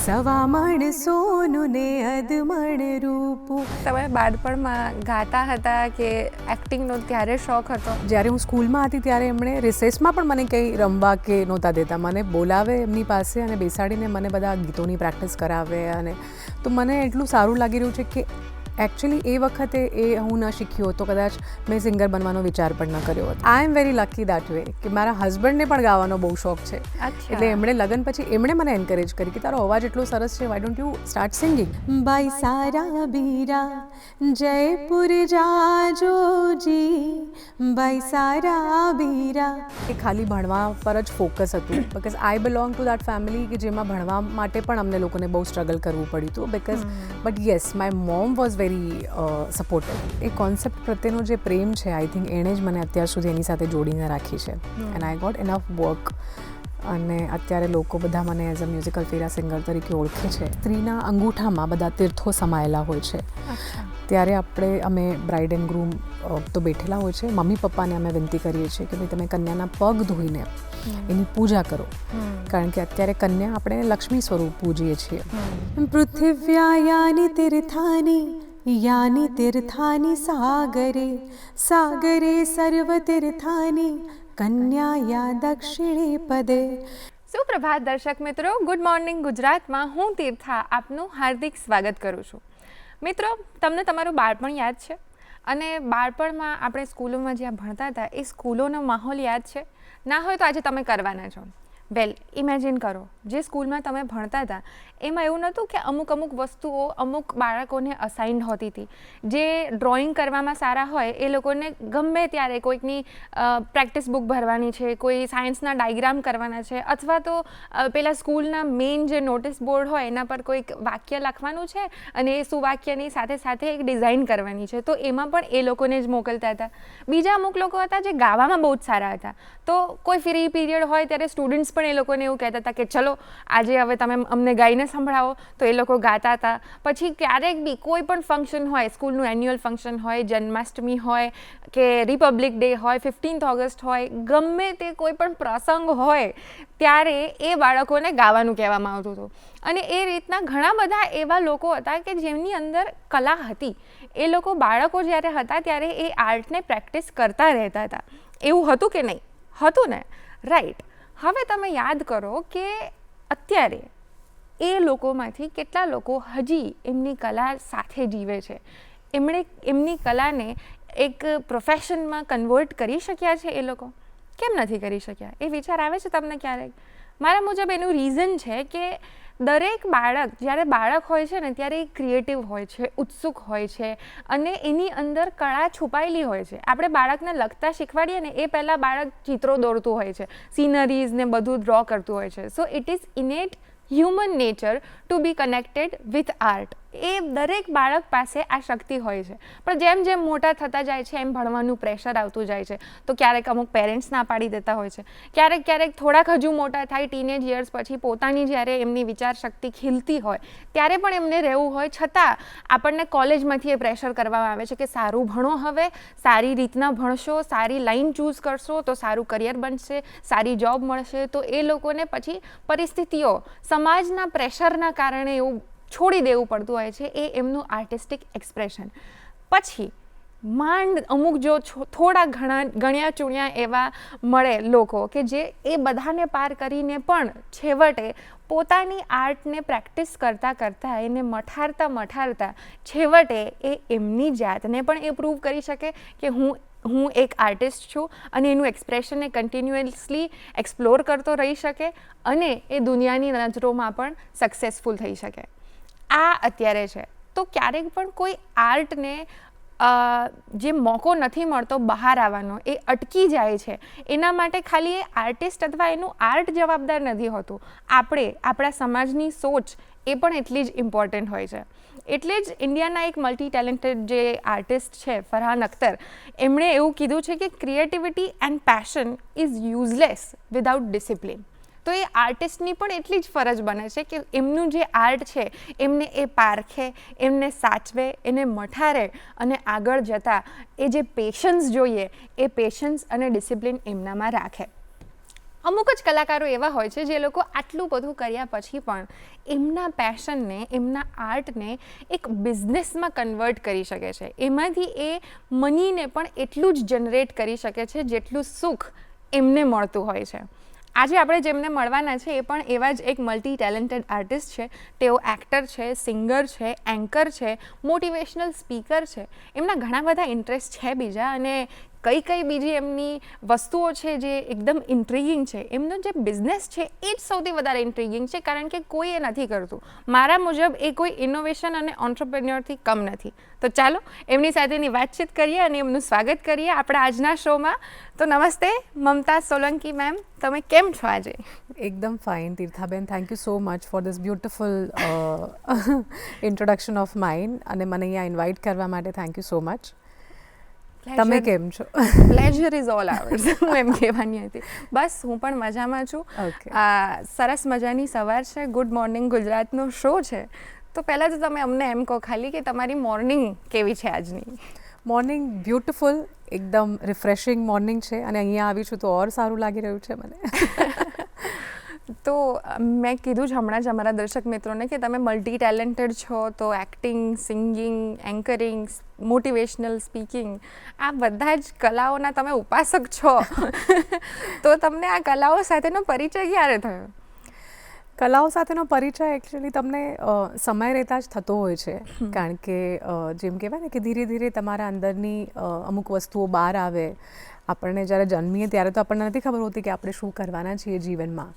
સવામણ સોનું ને અધમણ રૂપું. તમે બાળપણમાં ગાતા હતા કે એક્ટિંગનો ત્યારે શોખ હતો? જ્યારે હું સ્કૂલમાં હતી ત્યારે એમણે રિસેસમાં પણ મને કંઈ રમવા કે નહોતા દેતા. મને બોલાવે એમની પાસે અને બેસાડીને મને બધા ગીતોની પ્રેક્ટિસ કરાવે. અને તો મને એટલું સારું લાગી રહ્યું છે કે એકચ્યુઅલી એ વખતે એ હું ન શીખ્યો તો કદાચ મેં સિંગર બનવાનો વિચાર પણ ન કર્યો હતો. I am very lucky that way કે મારા હસબન્ડને પણ ગાવાનો બહુ શોખ છે. એટલે એમણે લગ્ન પછી એમણે મને એન્કરેજ કરી કે તારો અવાજ એટલો સરસ છે, why don't you start singing. બાઈ સારા બીરા જયપુર જાજો જી, બાઈ સારા બીરા. એ ખાલી ભણવા પર જ ફોકસ હતું because I belong two that family કે જેમાં ભણવા માટે પણ અમને લોકોને બહુ સ્ટ્રગલ કરવું પડ્યું હતું. Because but yes my mom was very supportive. A concept પ્રત્યેનો જે પ્રેમ છે આઈ થિંક એણે જ મને અત્યાર સુધી એની સાથે જોડીને રાખી છે. And I got enough work. અને અત્યારે લોકો બધા મને એઝ અ મ્યુઝિકલ ફેરા સિંગર તરીકે ઓળખે છે. સ્ત્રીના અંગૂઠામાં બધા તીર્થો સમાયેલા હોય છે. ત્યારે અમે બ્રાઇડ એન્ડ ગ્રૂમ તો બેઠેલા હોય છે. મમ્મી પપ્પાને અમે વિનંતી કરીએ છીએ કે ભાઈ તમે કન્યાના પગ ધોઈને એની પૂજા કરો, કારણ કે અત્યારે કન્યા આપણે લક્ષ્મી સ્વરૂપ પૂજીએ છીએ. પૃથિવ્યા યાની તીર્થાની યાની તીર્થાની સાગરે, સાગરે સર્વ તીર્થાની કન્યાયા દક્ષિણે પદે. સુપ્રભાત દર્શક મિત્રો, ગુડ મોર્નિંગ ગુજરાતમાં હું તીર્થા આપનું હાર્દિક સ્વાગત કરું છું. મિત્રો, તમને તમારું બાળપણ યાદ છે? અને બાળપણમાં આપણે સ્કૂલોમાં જ્યાં ભણતા હતા એ સ્કૂલોનો માહોલ યાદ છે? ના હોય તો આજે તમે કરવાના છો. વેલ, ઇમેજિન કરો, જે સ્કૂલમાં તમે ભણતા હતા એમાં એવું નહોતું કે અમુક વસ્તુઓ અમુક બાળકોને અસાઇન્ડ હોતી હતી. જે ડ્રોઈંગ કરવામાં સારા હોય એ લોકોને ગમે ત્યારે કોઈકની પ્રેક્ટિસ બુક ભરવાની છે, કોઈ સાયન્સના ડાયગ્રામ કરવાના છે, અથવા તો પેલા સ્કૂલના મેઇન જે નોટિસ બોર્ડ હોય એના પર કોઈક વાક્ય લખવાનું છે અને એ સુવાક્યની સાથે સાથે એક ડિઝાઇન કરવાની છે, તો એમાં પણ એ લોકોને જ મોકલતા હતા. બીજા અમુક લોકો હતા જે ગાવામાં બહુ જ સારા હતા, તો કોઈ ફ્રી પીરિયડ હોય ત્યારે સ્ટુડન્ટ્સ પણ એ લોકોને એવું કહેતા હતા કે ચલો આજે હવે તમે અમને ગાઈને સંભળાવો, તો એ લોકો ગાતા હતા. પછી ક્યારેક બી કોઈ પણ ફંક્શન હોય, સ્કૂલનું એન્યુઅલ ફંક્શન હોય, જન્માષ્ટમી હોય કે રિપબ્લિક ડે હોય, 15th ઓગસ્ટ હોય, ગમે તે કોઈ પણ પ્રસંગ હોય ત્યારે એ બાળકોને ગાવાનું કહેવામાં આવતું હતું. અને એ રીતના ઘણા બધા એવા લોકો હતા કે જેમની અંદર કલા હતી. એ લોકો બાળકો જ્યારે હતા ત્યારે એ આર્ટને પ્રેક્ટિસ કરતા રહેતા હતા. એવું હતું કે નહીં? હતું ને? રાઈટ. હવે તમે યાદ કરો કે અત્યારે એ લોકોમાંથી કેટલા લોકો હજી એમની કલા સાથે જીવે છે? એમણે એમની કલાને એક પ્રોફેશનમાં કન્વર્ટ કરી શક્યા છે એ લોકો? કેમ નથી કરી શક્યા? એ વિચાર આવે છે તમને ક્યારેક? મારા મુજબ એનું રીઝન છે કે દરેક બાળક જ્યારે બાળક હોય છે ને ત્યારે એ ક્રિએટિવ હોય છે, ઉત્સુક હોય છે અને એની અંદર કળા છુપાયેલી હોય છે. આપણે બાળકને લખતા શીખવાડીએ ને એ પહેલાં બાળક ચિત્રો દોરતું હોય છે, સીનરીઝ ને બધું ડ્રો કરતું હોય છે. So it is innate human nature to be connected with art. એ દરેક બાળક પાસે આ શક્તિ હોય છે. પણ જેમ જેમ મોટા થતા જાય છે એમ ભણવાનું પ્રેશર આવતું જાય છે, તો ક્યારેક અમુક પેરેન્ટ્સ ના પાડી દેતા હોય છે. ક્યારેક થોડાક હજુ મોટા થાય, ટીનેજ યર્સ પછી પોતાની જ્યારે એમની વિચાર શક્તિ ખીલતી હોય ત્યારે પણ એમને રહેવું હોય, છતાં આપણને કોલેજમાંથી એ પ્રેશર કરવામાં આવે છે કે સારું ભણો, હવે સારી રીતના ભણશો, સારી લાઈન ચૂઝ કરશો તો સારું કરિયર બનશે, સારી જોબ મળશે. તો એ લોકોને પછી પરિસ્થિતિઓ, સમાજના પ્રેશરના કારણે એવું છોડી દેવું પડતું હોય છે એ એમનું આર્ટિસ્ટિક એક્સપ્રેશન. પછી માંડ અમુક જો થોડા ગણ્યા ચૂણ્યા એવા મળે લોકો કે જે એ બધાને પાર કરીને પણ છેવટે પોતાની આર્ટને પ્રેક્ટિસ કરતાં એને મઠારતા છેવટે એ એમની જાતને પણ એ પ્રૂવ કરી શકે કે હું એક આર્ટિસ્ટ છું અને એનું એક્સપ્રેશનને કન્ટિન્યુઅસલી એક્સપ્લોર કરતો રહી શકે અને એ દુનિયાની નજરોમાં પણ સક્સેસફુલ થઈ શકે. આ અત્યારે છે. તો ક્યારેક પણ કોઈ આર્ટને જે મોકો નથી મળતો બહાર આવવાનો, એ અટકી જાય છે, એના માટે ખાલી એ આર્ટિસ્ટ અથવા એનું આર્ટ જવાબદાર નથી હોતું. આપણા સમાજની સોચ એ પણ એટલી જ ઇમ્પોર્ટન્ટ હોય છે. એટલે જ ઇન્ડિયાના એક મલ્ટી ટેલેન્ટેડ જે આર્ટિસ્ટ છે ફરહાન અખ્તર, એમણે એવું કીધું છે કે creativity and passion is useless without discipline. તો એ આર્ટિસ્ટની પણ એટલી જ ફરજ બને છે કે એમનું જે આર્ટ છે એમને એ પારખે, એમને સાચવે, એને મઠારે અને આગળ જતાં એ જે પેશન્સ જોઈએ એ પેશન્સ અને ડિસિપ્લિન એમનામાં રાખે. અમુક જ કલાકારો એવા હોય છે જે લોકો આટલું બધું કર્યા પછી પણ એમના પેશનને, એમના આર્ટને એક બિઝનેસમાં કન્વર્ટ કરી શકે છે. એમાંથી એ મનીને પણ એટલું જ જનરેટ કરી શકે છે જેટલું સુખ એમને મળતું હોય છે. આજે આપણે જેમને મળવાના છે એ પણ એવા જ એક મલ્ટી ટેલેન્ટેડ આર્ટિસ્ટ છે. તેઓ એક્ટર છે, સિંગર છે, એન્કર છે, મોટિવેશનલ સ્પીકર છે. એમના ઘણા બધા ઇન્ટરેસ્ટ છે બીજા, અને કઈ બીજી એમની વસ્તુઓ છે જે એકદમ ઇન્ટ્રીગિંગ છે. એમનો જે બિઝનેસ છે એ જ સૌથી વધારે ઇન્ટ્રીગિંગ છે, કારણ કે કોઈ એ નથી કરતું. મારા મુજબ એ કોઈ ઇનોવેશન અને ઓન્ટરપ્રેન્યોરથી કમ નથી. તો ચાલો એમની સાથેની વાતચીત કરીએ અને એમનું સ્વાગત કરીએ આપણા આજના શોમાં. તો નમસ્તે મમતા સોલંકી મેમ, તમે કેમ છો આજે? એકદમ fine Tirthaben, thank you so much for this beautiful introduction of mine, અને મને અહીંયા ઇન્વાઇટ કરવા માટે થેન્ક યુ સો મચ. તમે કેમ છો? પ્લેઝર ઇઝ ઓલ આવર્સ, હું એમ કહેવાની હતી. બસ હું પણ મજામાં છું. સરસ મજાની સવાર છે, ગુડ મોર્નિંગ ગુજરાતનો શો છે. તો પહેલાં તો તમે અમને એમ કહો ખાલી કે તમારી મોર્નિંગ કેવી છે આજની? મોર્નિંગ બ્યુટિફુલ, એકદમ રિફ્રેશિંગ મોર્નિંગ છે, અને અહીંયા આવી છું તો ઓર સારું લાગી રહ્યું છે મને. તો મેં કીધું જ હમણાં જ અમારા દર્શક મિત્રોને કે તમે મલ્ટી ટેલેન્ટેડ છો. તો acting, singing, anchoring, motivational speaking, આ બધા જ કલાઓના તમે ઉપાસક છો. તો તમને આ કલાઓ સાથેનો પરિચય ક્યારે થયો? કલાઓ સાથેનો પરિચય એકચ્યુઅલી તમને સમય રહેતા જ થતો હોય છે, કારણ કે જેમ કહેવાય ને કે ધીરે ધીરે તમારા અંદરની અમુક વસ્તુઓ બહાર આવે. આપણને જ્યારે જન્મીએ ત્યારે તો આપણને નથી ખબર હોતી કે આપણે શું કરવાના છીએ જીવનમાં,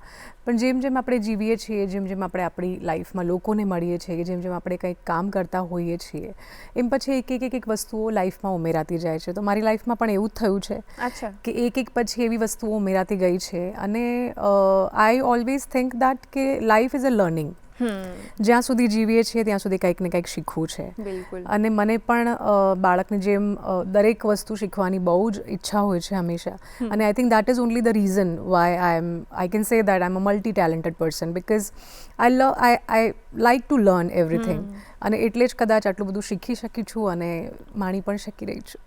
પણ જેમ જેમ આપણે જીવીએ છીએ, જેમ જેમ આપણે આપણી લાઈફમાં લોકોને મળીએ છીએ, જેમ જેમ આપણે કંઈક કામ કરતા હોઈએ છીએ, એમ પછી એક વસ્તુઓ લાઈફમાં ઉમેરાતી જાય છે. તો મારી લાઈફમાં પણ એવું જ થયું છે. અચ્છા. કે એક પછી એવી વસ્તુઓ ઉમેરાતી ગઈ છે, અને આઈ ઓલવેઝ થિંક દેટ કે લાઈફ ઇઝ અ લર્નિંગ. જ્યાં સુધી જીવીએ છીએ ત્યાં સુધી કંઈક ને કંઈક શીખવું છે. બિલકુલ. અને મને પણ બાળકની જેમ દરેક વસ્તુ શીખવાની બહુ જ ઈચ્છા હોય છે હંમેશા. અને I think that is only the reason why I can say that I am a multi talented person, because I like to learn everything. અને એટલે જ કદાચ આટલું બધું શીખી શકી છું અને માણી પણ શકી રહી છું.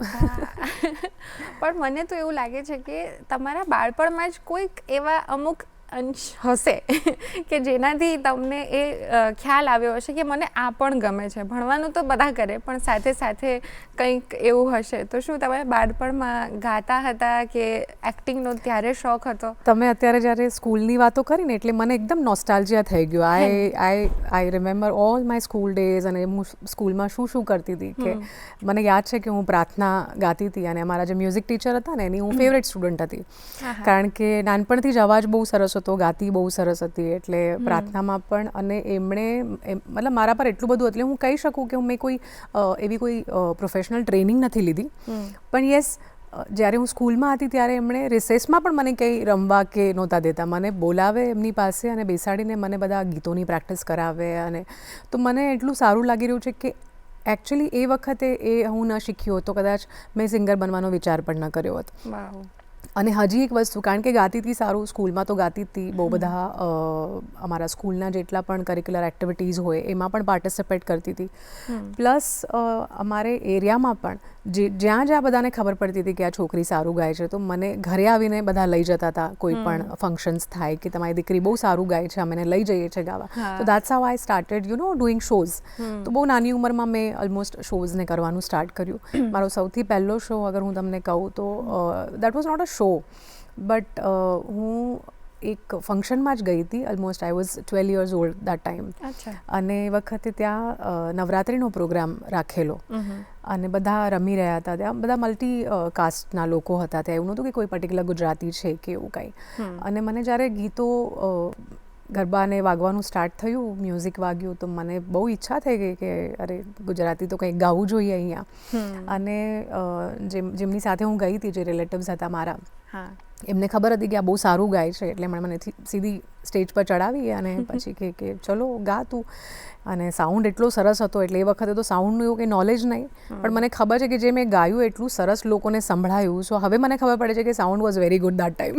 પણ મને તો એવું લાગે છે કે તમારા બાળપણમાં જ કોઈક એવા અમુક અંશ હશે કે જેનાથી તમને એ ખ્યાલ આવ્યો હશે કે મને આ પણ ગમે છે. ભણવાનું તો બધા કરે, પણ સાથે સાથે કંઈક એવું હશે. તો શું તમે બાળપણમાં ગાતા હતા કે એક્ટિંગનો ત્યારે શોખ હતો? તમે અત્યારે જ્યારે સ્કૂલની વાતો કરીને એટલે મને એકદમ નોસ્ટાલ્જિયા થઈ ગયું. I remember all my school days, અને હું સ્કૂલમાં શું કરતી હતી. કે મને યાદ છે કે હું પ્રાર્થના ગાતી હતી, અને અમારા જે મ્યુઝિક ટીચર હતા ને એની હું ફેવરેટ સ્ટુડન્ટ હતી, કારણ કે નાનપણથી જ અવાજ બહુ સરસ હતો, ગાતી બહુ સરસ હતી. એટલે પ્રાર્થનામાં પણ, અને એમણે મતલબ મારા પર એટલું બધું, એટલે હું કહી શકું કે મેં કોઈ એવી કોઈ પ્રોફેશનલ ટ્રેનિંગ નથી લીધી, પણ યસ, જ્યારે હું સ્કૂલમાં હતી ત્યારે એમણે રિસેસમાં પણ મને કંઈ રમવા કે નહોતા દેતા. મને બોલાવે એમની પાસે અને બેસાડીને મને બધા ગીતોની પ્રેક્ટિસ કરાવે. અને તો મને એટલું સારું લાગી રહ્યું છે કે એકચ્યુઅલી એ વખતે એ હું ન શીખ્યો તો કદાચ મેં સિંગર બનવાનો વિચાર પણ ન કર્યો હતો. અને હજી એક વસ્તુ, કારણ કે ગાતી હતી સારું, સ્કૂલમાં તો ગાતી હતી, બહુ બધા અમારા સ્કૂલના જેટલા પણ કરિક્યુલર એક્ટિવિટીઝ હોય એમાં પણ પાર્ટિસિપેટ કરતી હતી. પ્લસ અમારે એરિયામાં પણ જ્યાં બધાને ખબર પડતી હતી કે આ છોકરી સારું ગાય છે, તો મને ઘરે આવીને બધા લઈ જતા હતા. કોઈ પણ ફંક્શન્સ થાય કે તમારી દીકરી બહુ સારું ગાય છે, અમે લઈ જઈએ છીએ ગાવા. તો that's how I started doing shows. તો બહુ નાની ઉંમરમાં મેં ઓલમોસ્ટ શોઝને કરવાનું સ્ટાર્ટ કર્યું. મારો સૌથી પહેલો શો અગર હું તમને કહું તો that was not a show, but હું એક ફંક્શનમાં જ ગઈ હતી. Almost I was 12 years old that time. અને એ વખતે ત્યાં નવરાત્રિનો પ્રોગ્રામ રાખેલો, અને બધા રમી રહ્યા હતા. ત્યાં બધા મલ્ટી કાસ્ટના લોકો હતા. ત્યાં એવું નહોતું કે કોઈ પર્ટિક્યુલર ગુજરાતી છે કે એવું કંઈ. અને મને જ્યારે ગીતો ગરબાને વાગવાનું સ્ટાર્ટ થયું, મ્યુઝિક વાગ્યું, તો મને બહુ ઈચ્છા થઈ ગઈ કે અરે ગુજરાતી તો કંઈક ગાવું જોઈએ અહીંયા. અને જેમની સાથે હું ગઈ હતી, જે રિલેટિવ્સ હતા મારા, એમને ખબર હતી કે આ બહુ સારું ગાય છે, એટલે એમણે મને સીધી સ્ટેજ પર ચડાવી અને પછી કે ચલો ગા તું. અને સાઉન્ડ એટલો સરસ હતો, એટલે એ વખતે તો સાઉન્ડનું એવું કંઈ નોલેજ નહીં, પણ મને ખબર છે કે જે મેં ગાયું એટલું સરસ લોકોને સંભળાયું. સો હવે મને ખબર પડે છે કે sound was very good that time.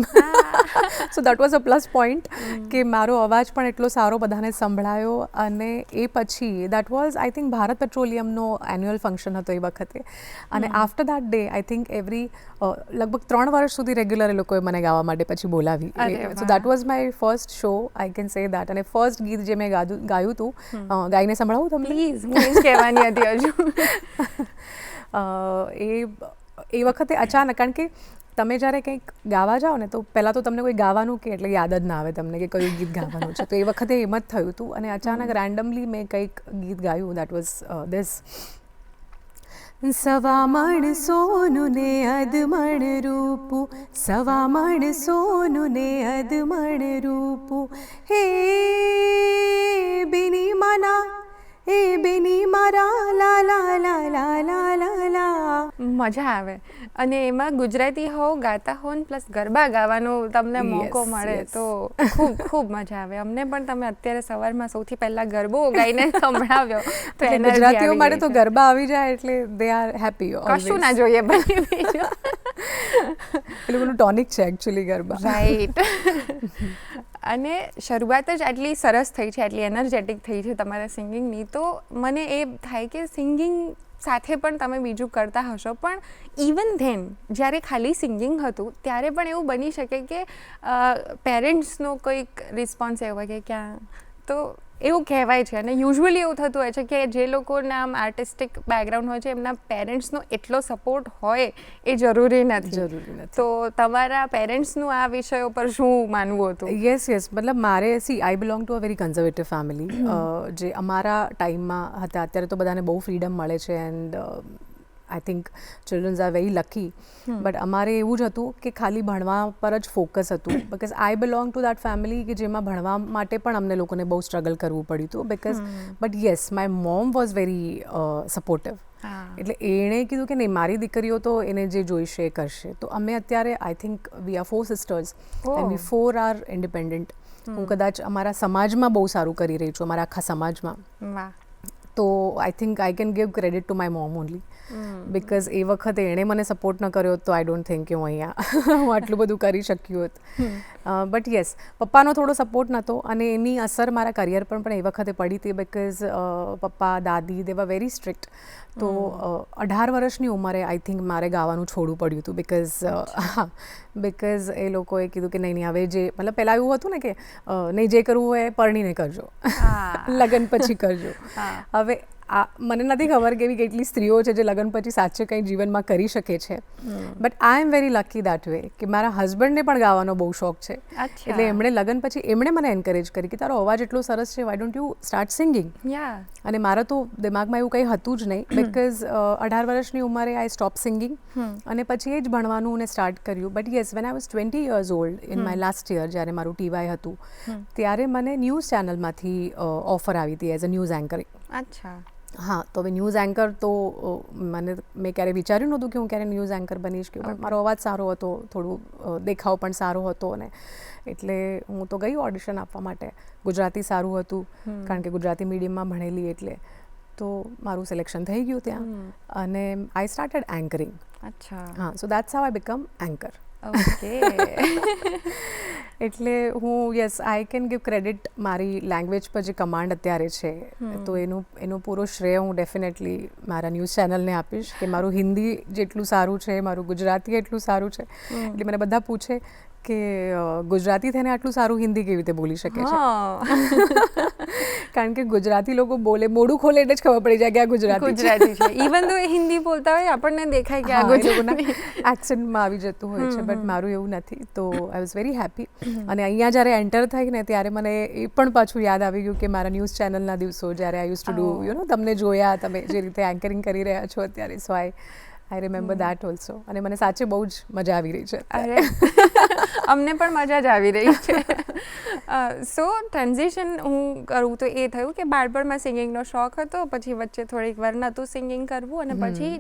So that was a plus point કે મારો અવાજ પણ એટલો સારો બધાને સંભળાયો. અને એ પછી that was I think Bharat પેટ્રોલિયમનો એન્યુઅલ ફંક્શન હતો એ વખતે. અને after that day I think લગભગ 3 વર્ષ સુધી રેગ્યુલર એ લોકોએ મને ગાવા માટે પછી બોલાવી. So that was my first show, I can say that. અને ફર્સ્ટ ગીત જે મેં ગાયું હતું, ગાઈને સંભળાવું તમને? પ્લીઝ કહેવાની હતી હજુ. એ વખતે અચાનક, કારણ કે તમે જ્યારે કંઈક ગાવા જાઓ ને તો પહેલાં તો તમને કોઈ ગાવાનું કે એટલે યાદ જ ના આવે તમને કે કયું ગીત ગાવાનું છે. તો એ વખતે એમ જ થયું હતું અને અચાનક રેન્ડમલી મેં કંઈક ગીત ગાયું. That was this. સવામણ સોનું ને અધમણ રૂપું, સવામણ સોનું ને અધમણ રૂપું, હે બેની માના એ બેની મારા લા લા લા લા લા લા લા. મજા આવે. અને એમાં ગુજરાતી હો, ગાતા હો ને પ્લસ ગરબા ગાવાનો તમને મોકો મળે તો ખૂબ ખૂબ મજા આવે. અમને પણ તમે અત્યારે સવારમાં સૌથી પહેલા ગરબો ગાઈને સંભળાવ્યો તો ગુજરાતીઓ માટે તો ગરબા આવી જાય એટલે દે આર હેપી. કશું ના જોઈએ પછી બીજું. એ લોકોનું ટોનિક છે એકચ્યુઅલી ગરબા. રાઈટ. અને શરૂઆત જ આટલી સરસ થઈ છે, આટલી એનર્જેટિક થઈ છે તમારા સિંગિંગની, તો મને એ થાય કે સિંગિંગ સાથે પણ તમે બીજું કરતા હશો, પણ ઇવન ધેન જ્યારે ખાલી સિંગિંગ હતું ત્યારે પણ એવું બની શકે કે પેરેન્ટ્સનો કોઈક રિસ્પોન્સ એવો હોય કે ક્યાં, તો એવું કહેવાય છે અને યુઝ્યુઅલી એવું થતું હોય છે કે જે લોકોના આમ આર્ટિસ્ટિક બેકગ્રાઉન્ડ હોય છે એમના પેરેન્ટ્સનો એટલો સપોર્ટ હોય એ જરૂરી નથી. તો તમારા પેરેન્ટ્સનું આ વિષયો પર શું માનવું હતું? યસ, મતલબ મારે I belong to a very conservative family. જે અમારા ટાઈમમાં હતા, અત્યારે તો બધાને બહુ ફ્રીડમ મળે છે and I think childrens are very lucky. But અમારે એવું જ હતું કે ખાલી ભણવા પર જ ફોકસ હતું. Because I belong two that family કે જેમાં ભણવા માટે પણ અમને લોકોને બહુ સ્ટ્રગલ કરવું પડ્યું હતું. Because but yes, my mom was very supportive. એટલે એણે કીધું કે નહીં, મારી દીકરીઓ તો એને જે જોઈશે એ કરશે. તો અમે અત્યારે I think we are 4 sisters and we 4 are independent. હું કદાચ અમારા સમાજમાં બહુ સારું કરી રહી છું, અમારા આખા સમાજમાં. તો I think I can give credit to my mom only. Because એ વખતે એણે મને સપોર્ટ ન કર્યો તો આઈ ડોન્ટ થિંક કે હું અહીંયા હું આટલું બધું કરી શક્યું હોત. બટ યસ, પપ્પાનો થોડો સપોર્ટ નહોતો અને એની અસર મારા કરિયર પર પણ એ વખતે પડી હતી. બિકોઝ પપ્પા દાદી દે વર વેરી સ્ટ્રિક્ટ. તો 18 વર્ષની ઉંમરે આઈ થિંક મારે ગાવાનું છોડવું પડ્યું હતું. બિકોઝ એ લોકોએ કીધું કે નહીં હવે જે, મતલબ પહેલાં એવું હતું ને કે નહીં, જે કરવું હોય પરણીને કરજો, લગ્ન પછી કરજો. હવે મને નથી ખબર કે એવી કેટલી સ્ત્રીઓ છે જે લગ્ન પછી સાચે કંઈ જીવનમાં કરી શકે છે. But I am very lucky that way કે મારા હસબન્ડને પણ ગાવાનો બહુ શોખ છે. એટલે એમણે લગ્ન પછી એમણે મને એન્કરેજ કરી કે તારો અવાજ એટલો સરસ છે, why don't you start singing. અને મારા તો દિમાગમાં એવું કંઈ હતું જ નહીં. બિકોઝ 18 વર્ષની ઉંમરે આઈ સ્ટોપ સિંગિંગ અને પછી એ જ ભણવાનું અને સ્ટાર્ટ કર્યું. But yes, when I was 20 years old in my last year, જ્યારે મારું TY હતું, ત્યારે મને ન્યૂઝ ચેનલમાંથી ઓફર આવી હતી એઝ અ ન્યૂઝ એન્કરિંગ. અચ્છા. હા, તો હવે ન્યૂઝ એન્કર તો મેં ક્યારેય વિચાર્યું નહોતું કે હું ક્યારે ન્યૂઝ એન્કર બનીશ. કે મારો અવાજ સારો હતો, થોડું દેખાવ પણ સારો હતો અને એટલે હું તો ગઈ ઓડિશન આપવા માટે. ગુજરાતી સારું હતું કારણ કે ગુજરાતી મીડિયમમાં ભણેલી, એટલે તો મારું સિલેક્શન થઈ ગયું ત્યાં અને આઈ સ્ટાર્ટેડ એન્કરિંગ. અચ્છા. હા, સો that's how I become anchor. Okay. એટલે હું yes, I can give credit મારી લેંગ્વેજ પર જે કમાન્ડ અત્યારે છે તો એનું પૂરો શ્રેય હું ડેફિનેટલી મારા ન્યૂઝ ચેનલને આપીશ કે મારું હિન્દી જેટલું સારું છે, મારું ગુજરાતી એટલું સારું છે. એટલે મને બધા પૂછે કે ગુજરાતી થઈને આટલું સારું હિન્દી કેવી રીતે બોલી શકે છે. કારણ કે ગુજરાતી લોકો બોલે, મોઢું ખોલે એટલે જ ખબર પડી જાય કે આ ગુજરાતી છે. ઇવન તો એ હિન્દી બોલતા હોય આપણને દેખાય કે આ ગુજરાતી એક્સેન્ટમાં આવી જતું હોય છે. બટ મારું એવું નથી. તો આઈ વોઝ વેરી હેપી. અને અહીંયા જ્યારે એન્ટર થઈ ને ત્યારે મને એ પણ પાછું યાદ આવી ગયું કે મારા ન્યૂઝ ચેનલના દિવસો જ્યારે આઈ યુઝ ટુ ડુ તમને જોયા, તમે જે રીતે એન્કરિંગ કરી રહ્યા છો અત્યારે. સો આઈ રિમેમ્બર દેટ ઓલ્સો. અને મને સાચે બહુ જ મજા આવી રહી છે. અરે અમને પણ મજા જ આવી રહી છે. સો ટ્રાન્ઝિશન હું કરું તો એ થયું કે બાળપણમાં સિંગિંગનો શોખ હતો, પછી વચ્ચે થોડીક વાર નહોતું સિંગિંગ કરવું અને પછી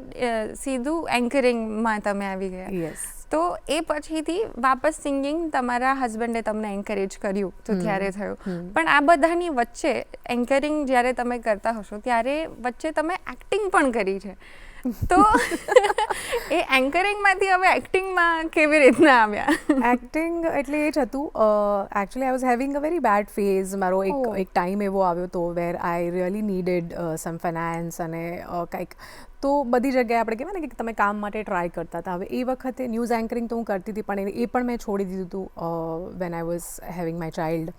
સીધું એન્કરિંગમાં તમે આવી ગયા. યસ. તો એ પછીથી વાપસ સિંગિંગ તમારા હસબન્ડે તમને એન્કરેજ કર્યું તો ત્યારે થયું. પણ આ બધાની વચ્ચે એન્કરિંગ જ્યારે તમે કરતા હશો ત્યારે વચ્ચે તમે એક્ટિંગ પણ કરી છે. તો એ એન્કરિંગમાંથી હવે એક્ટિંગમાં કેવી રીતના આવ્યા? એક્ટિંગ એટલે એ જ હતું. Actually I was having a very bad phase. મારો એક ટાઈમ એવો આવ્યો હતો where I really needed some finance અને કંઈક. તો બધી જગ્યાએ આપણે કહેવાય ને કે તમે કામ માટે ટ્રાય કરતા હતા. હવે એ વખતે ન્યૂઝ એન્કરિંગ તો હું કરતી હતી, પણ એ પણ મેં છોડી દીધું હતું when I was having my child.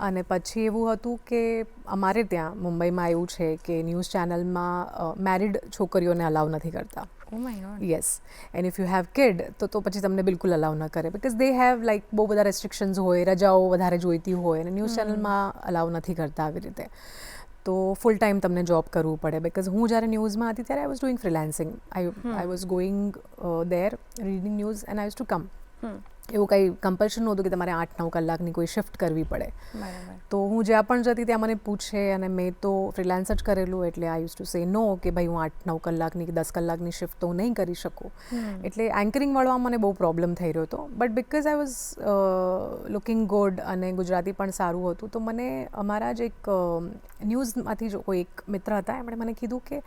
અને પછી એવું હતું કે અમારે ત્યાં મુંબઈમાં એવું છે કે ન્યૂઝ ચેનલમાં મેરિડ છોકરીઓને અલાઉ નથી કરતા. Yes, and if you have kid તો પછી તમને બિલકુલ અલાઉ ન કરે, બિકોઝ દે હેવ લાઈક બહુ બધા રેસ્ટ્રિક્શન્સ હોય, રજાઓ વધારે જોઈતી હોય, અને ન્યૂઝ ચેનલમાં અલાઉ નથી કરતા આવી રીતે. તો ફૂલ ટાઈમ તમને જોબ કરવું પડે, બિકોઝ હું જ્યારે ન્યૂઝમાં હતી ત્યારે I was doing freelancing. I was going there, reading news, and I use to come. એવું કંઈ કમ્પલ્શન નહોતું કે તમારે 8-9 કલાકની કોઈ શિફ્ટ કરવી પડે. તો હું જ્યાં પણ જતી ત્યાં મને પૂછે, અને મેં તો ફ્રીલાન્સ જ કરેલું, એટલે આઈ યુઝ ટુ સે નો કે ભાઈ હું 8-9 કલાકની કે 10 કલાકની શિફ્ટ તો હું નહીં કરી શકું. એટલે એન્કરિંગ મળવામાં મને બહુ પ્રોબ્લેમ થઈ રહ્યો હતો. But because I was looking good અને ગુજરાતી પણ સારું હતું, તો મને અમારા જ એક ન્યૂઝમાંથી જો કોઈ એક મિત્ર હતા, એમણે મને કીધું કે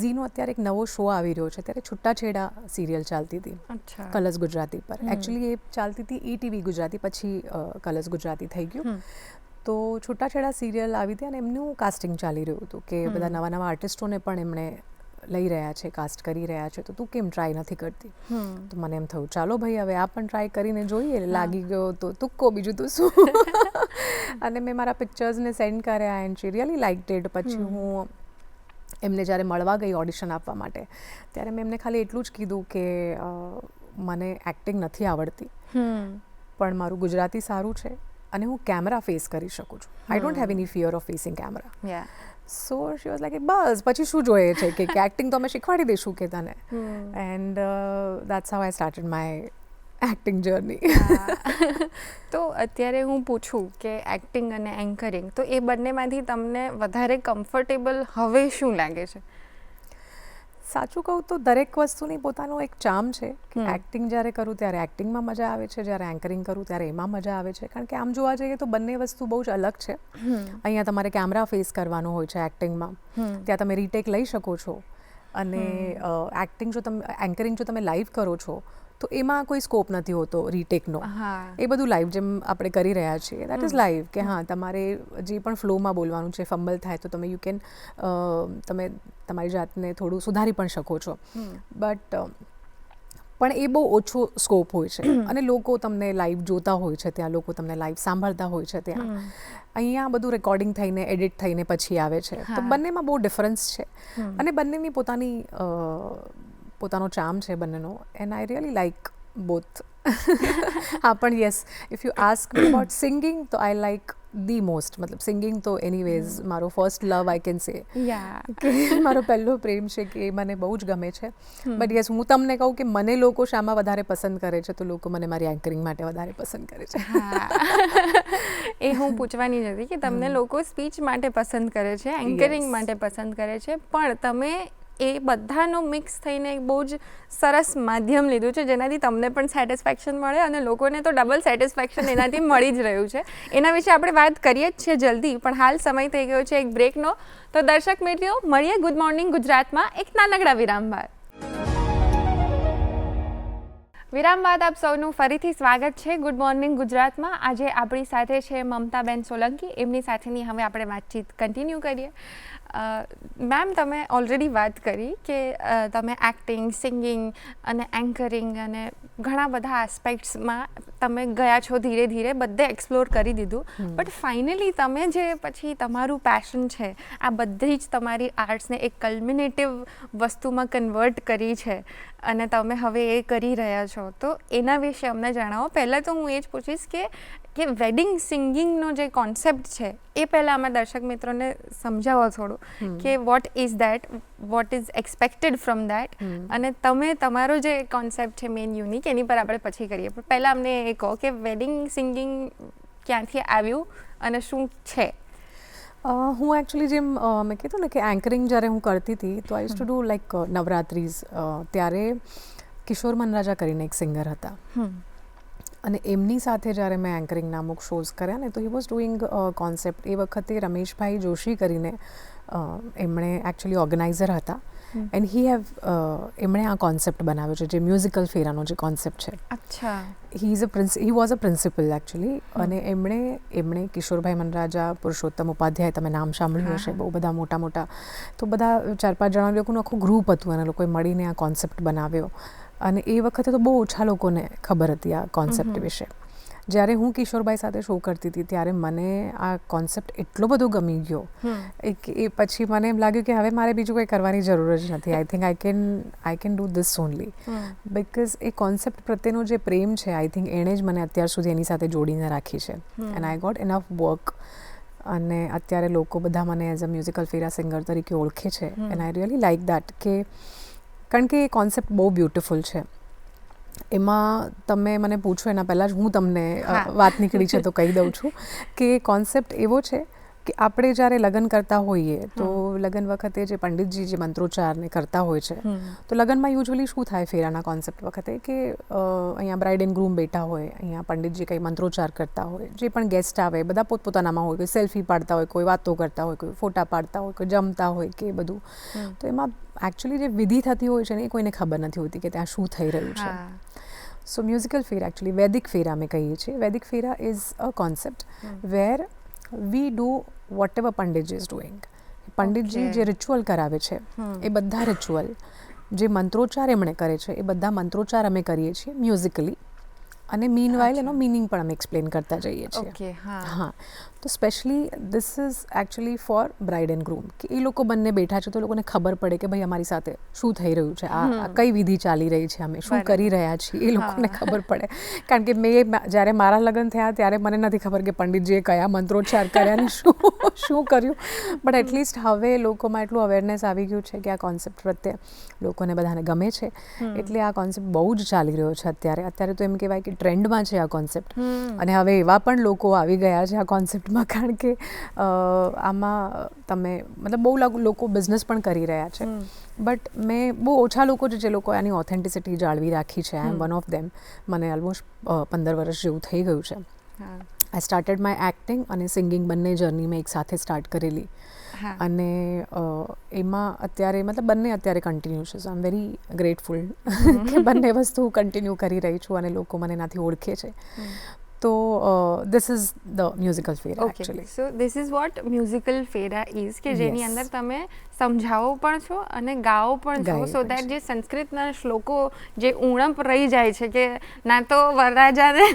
ઝીનો અત્યારે એક નવો શો આવી રહ્યો છે. ત્યારે છૂટાછેડા સિરિયલ ચાલતી હતી કલર્સ ગુજરાતી પર. એકચ્યુઅલી એ ચાલતી હતી ETV ગુજરાતી, પછી કલર્સ ગુજરાતી થઈ ગયું. તો છૂટાછેડા સિરિયલ આવી હતી અને એમનું કાસ્ટિંગ ચાલી રહ્યું હતું કે બધા નવા નવા આર્ટિસ્ટોને પણ એમણે લઈ રહ્યા છે, કાસ્ટ કરી રહ્યા છે, તો તું કેમ ટ્રાય નથી કરતી? તો મને એમ થયું ચાલો ભાઈ હવે આ પણ ટ્રાય કરીને જોઈએ. લાગી ગયો તો તુક્કો, બીજું તો શું. અને મેં મારા પિક્ચર્સને સેન્ડ કર્યા and she really liked it. પછી હું એમને જ્યારે મળવા ગઈ ઓડિશન આપવા માટે, ત્યારે મેં એમને ખાલી એટલું જ કીધું કે મને એક્ટિંગ નથી આવડતી, પણ મારું ગુજરાતી સારું છે અને હું કેમેરા ફેસ કરી શકું છું. I don't have any fear of facing camera. So she was like બસ પછી શું જોઈએ છે કે એક્ટિંગ તો અમે શીખવાડી દઈશું કે તને. And that's how I started my acting journey. તો અત્યારે હું પૂછું કે એક્ટિંગ અને એન્કરિંગ, તો એ બંનેમાંથી તમને વધારે કમ્ફર્ટેબલ હવે શું લાગે છે? સાચું કહું તો દરેક વસ્તુની પોતાનું એક ચાર્મ છે. એક્ટિંગ જ્યારે કરું ત્યારે એક્ટિંગમાં મજા આવે છે, જ્યારે એન્કરિંગ કરું ત્યારે એમાં મજા આવે છે. કારણ કે આમ જોવા જઈએ તો બંને વસ્તુ બહુ જ અલગ છે. અહીંયા તમારે કેમેરા ફેસ કરવાનો હોય છે એક્ટિંગમાં, ત્યાં તમે રીટેક લઈ શકો છો. અને એન્કરિંગ જો તમે લાઈવ કરો છો તો એમાં કોઈ સ્કોપ નથી હોતો રીટેકનો. એ બધું લાઈવ જેમ આપણે કરી રહ્યા છીએ, દેટ ઇઝ લાઈવ. કે હા, તમારે જે પણ ફ્લોમાં બોલવાનું છે, ફંબલ થાય તો તમે તમે તમારી જાતને થોડું સુધારી પણ શકો છો. બટ પણ એ બહુ ઓછો સ્કોપ હોય છે, અને લોકો તમને લાઈવ જોતા હોય છે ત્યાં, લોકો તમને લાઈવ સાંભળતા હોય છે ત્યાં. અહીંયા બધું રેકોર્ડિંગ થઈને એડિટ થઈને પછી આવે છે. તો બંનેમાં બહુ ડિફરન્સ છે, અને બંનેની પોતાનો ચાર્મ છે બંનેનો. And I really like both. હા, પણ yes, if you ask me about singing, તો આઈ લાઈક ધી મોસ્ટ. મતલબ સિંગિંગ તો એનીવેઝ મારો ફર્સ્ટ લવ આઈ કેન સે, કે મારો પહેલો પ્રેમ છે, કે એ મને બહુ જ ગમે છે. બટ યસ, હું તમને કહું કે મને લોકો શામાં વધારે પસંદ કરે છે, તો લોકો મને મારી એન્કરિંગ માટે વધારે પસંદ કરે છે. એ હું પૂછવાની જ હતી કે તમને લોકો સ્પીચ માટે પસંદ કરે છે, એન્કરિંગ માટે પસંદ કરે છે, પણ તમે એ બધાનો મિક્સ થઈને એક બહુ જ સરસ માધ્યમ લીધું છે, જેનાથી તમને પણ સેટિસ્ફેક્શન મળે અને લોકોને તો ડબલ સેટિસ્ફેક્શન એનાથી મળી જ રહ્યું છે. એના વિશે આપણે વાત કરીએ જ છીએ જલ્દી, પણ હાલ સમય થઈ ગયો છે એક બ્રેકનો. તો દર્શક મિત્રો, મળીએ ગુડ મોર્નિંગ ગુજરાતમાં એક નાનકડા વિરામ બાદ. વિરામ બાદ આપ સૌનું ફરીથી સ્વાગત છે ગુડ મોર્નિંગ ગુજરાતમાં. આજે આપણી સાથે છે મમતાબેન સોલંકી. એમની સાથેની હવે આપણે વાતચીત કન્ટિન્યુ કરીએ. મેમ, તમે ઓલરેડી વાત કરી કે તમે એક્ટિંગ, સિંગિંગ અને એન્કરિંગ અને ઘણા બધા એસ્પેક્ટ્સમાં તમે ગયા છો, ધીરે ધીરે બધે એક્સપ્લોર કરી દીધું. બટ ફાઇનલી તમે જે પછી તમારું પેશન છે, આ બધી જ તમારી આર્ટ્સને એક કલ્મિનેટિવ વસ્તુમાં કન્વર્ટ કરી છે, અને તમે હવે એ કરી રહ્યા છો, તો એના વિશે અમને જણાવો. પહેલાં તો હું એ જ પૂછીશ કે વેડિંગ સિંગિંગનો જે કોન્સેપ્ટ છે એ પહેલાં અમે દર્શક મિત્રોને સમજાવો થોડું, કે what is that, what is expected from that, અને તમે તમારો જે કોન્સેપ્ટ છે મેઇન યુનિક, એની પર આપણે પછી કરીએ. પણ પહેલાં અમને એ કહો કે વેડિંગ સિંગિંગ ક્યાંથી આવ્યું અને શું છે? હું એકચ્યુઅલી જેમ મેં કીધું ને કે એન્કરિંગ જ્યારે હું કરતી હતી, તો I use to do like Navratris. ત્યારે કિશોર મનરાજા કરીને એક સિંગર હતા, અને એમની સાથે જ્યારે મેં એન્કરિંગના અમુક શોઝ કર્યા ને, તો હી વોઝ ડુઈંગ કોન્સેપ્ટ. એ વખતે રમેશભાઈ જોશી કરીને એમણે એકચ્યુઅલી ઓર્ગેનાઇઝર હતા, એન્ડ એમણે આ કોન્સેપ્ટ બનાવ્યો છે, જે મ્યુઝિકલ ફેરાનો જે કોન્સેપ્ટ છે. અચ્છા. He was a principal actually, અને એમણે કિશોરભાઈ મનરાજા, પુરુષોત્તમ ઉપાધ્યાય, તમે નામ સાંભળ્યું હશે, બહુ બધા મોટા તો બધા 4-5 જણા લોકોનું આખું ગ્રુપ હતું, અને લોકોએ મળીને આ કોન્સેપ્ટ બનાવ્યો. અને એ વખતે તો બહુ ઓછા લોકોને ખબર હતી આ કોન્સેપ્ટ વિશે. જ્યારે હું કિશોરભાઈ સાથે શો કરતી હતી ત્યારે મને આ કોન્સેપ્ટ એટલો બધો ગમી ગયો એ પછી મને એમ લાગ્યું કે હવે મારે બીજું કંઈ કરવાની જરૂર જ નથી. આઈ think I can do this only, because A concept પ્રત્યેનો જે પ્રેમ છે, આઈ થિંક એણે જ મને અત્યાર સુધી એની સાથે જોડીને રાખી છે. And I got enough work. અને અત્યારે લોકો બધા મને એઝ અ મ્યુઝિકલ ફેરા સિંગર તરીકે ઓળખે છે. And I really like that, કે કારણ કે એ કોન્સેપ્ટ બહુ બ્યુટિફુલ છે. એમાં તમે મને પૂછો એના પહેલાં જ હું તમને વાત નીકળી છે તો કહી દઉં છું કે કોન્સેપ્ટ એવો છે કે આપણે જ્યારે લગ્ન કરતા હોઈએ તો લગ્ન વખતે જે પંડિતજી જે મંત્રોચ્ચારને કરતા હોય છે, તો લગ્નમાં યુઝ્યુઅલી શું થાય ફેરાના કોન્સેપ્ટ વખતે કે અહીંયા બ્રાઇડ એન્ડ ગ્રૂમ બેઠા હોય, અહીંયા પંડિતજી કંઈ મંત્રોચ્ચાર કરતા હોય, જે પણ ગેસ્ટ આવે બધા પોતપોતાનામાં હોય, કોઈ સેલ્ફી પાડતા હોય, કોઈ વાતો કરતા હોય, કોઈ ફોટા પાડતા હોય, કોઈ જમતા હોય કે બધું. તો એમાં એકચ્યુઅલી જે વિધિ થતી હોય છે ને એ કોઈને ખબર નથી હોતી કે ત્યાં શું થઈ રહ્યું છે. સો મ્યુઝિકલ ફેરા એકચ્યુઅલી વૈદિક ફેરા અમે કહીએ છીએ. Vaidik phera is a concept where we do whatever panditji is doing. પંડિતજી જે રિચ્યુઅલ કરાવે છે એ બધા રિચ્યુઅલ, જે મંત્રોચ્ચાર એમણે કરે છે એ બધા મંત્રોચ્ચાર અમે કરીએ છીએ મ્યુઝિકલી, અને મીનવાઇલ એનો મિનિંગ પણ અમે એક્સપ્લેન કરતા જઈએ છીએ. હા, તો specially this is actually for bride and groom, કે એ લોકો બંને બેઠા છે તો લોકોને ખબર પડે કે ભાઈ અમારી સાથે શું થઈ રહ્યું છે, આ કઈ વિધિ ચાલી રહી છે, અમે શું કરી રહ્યા છીએ, એ લોકોને ખબર પડે. કારણ કે જ્યારે મારા લગ્ન થયા ત્યારે મને નથી ખબર કે પંડિતજીએ કયા મંત્રોચ્ચાર કર્યા ને શું કર્યું, બટ એટલીસ્ટ હવે લોકોમાં એટલું અવેરનેસ આવી ગયું છે કે આ કોન્સેપ્ટ પ્રત્યે લોકોને બધાને ગમે છે, એટલે આ કોન્સેપ્ટ બહુ જ ચાલી રહ્યો છે અત્યારે તો એમ કહેવાય કે ટ્રેન્ડમાં છે આ કોન્સેપ્ટ. અને હવે એવા પણ લોકો આવી ગયા છે આ કોન્સેપ્ટમાં, કારણ કે આમાં તમે મતલબ બહુ લોકો બિઝનેસ પણ કરી રહ્યા છે. બટ મેં બહુ ઓછા લોકો છે જે લોકો આની ઓથેન્ટિસિટી જાળવી રાખી છે. આઈ એમ વન ઓફ ધેમ. મને ઓલમોસ્ટ 15 વર્ષ જેવું થઈ ગયું છે. આઈ સ્ટાર્ટેડ માય એક્ટિંગ અને સિંગિંગ બંને જર્ની મેં એક સાથે સ્ટાર્ટ કરેલી, અને એમાં અત્યારે મતલબ બંને અત્યારે કન્ટિન્યુ છે. સો આઈ એમ વેરી ગ્રેટફુલ કે બંને વસ્તુ કન્ટિન્યુ કરી રહી છું અને લોકો મને એનાથી ઓળખે છે. તો this is the musical fera actually. So this is what musical fera is, કે જેની અંદર તમે સમજાવો પણ છો અને ગાઓ પણ છો, સો દેટ જે સંસ્કૃતના શ્લોકો જે ઉણપ રહી જાય છે કે ના તો વરરાજાને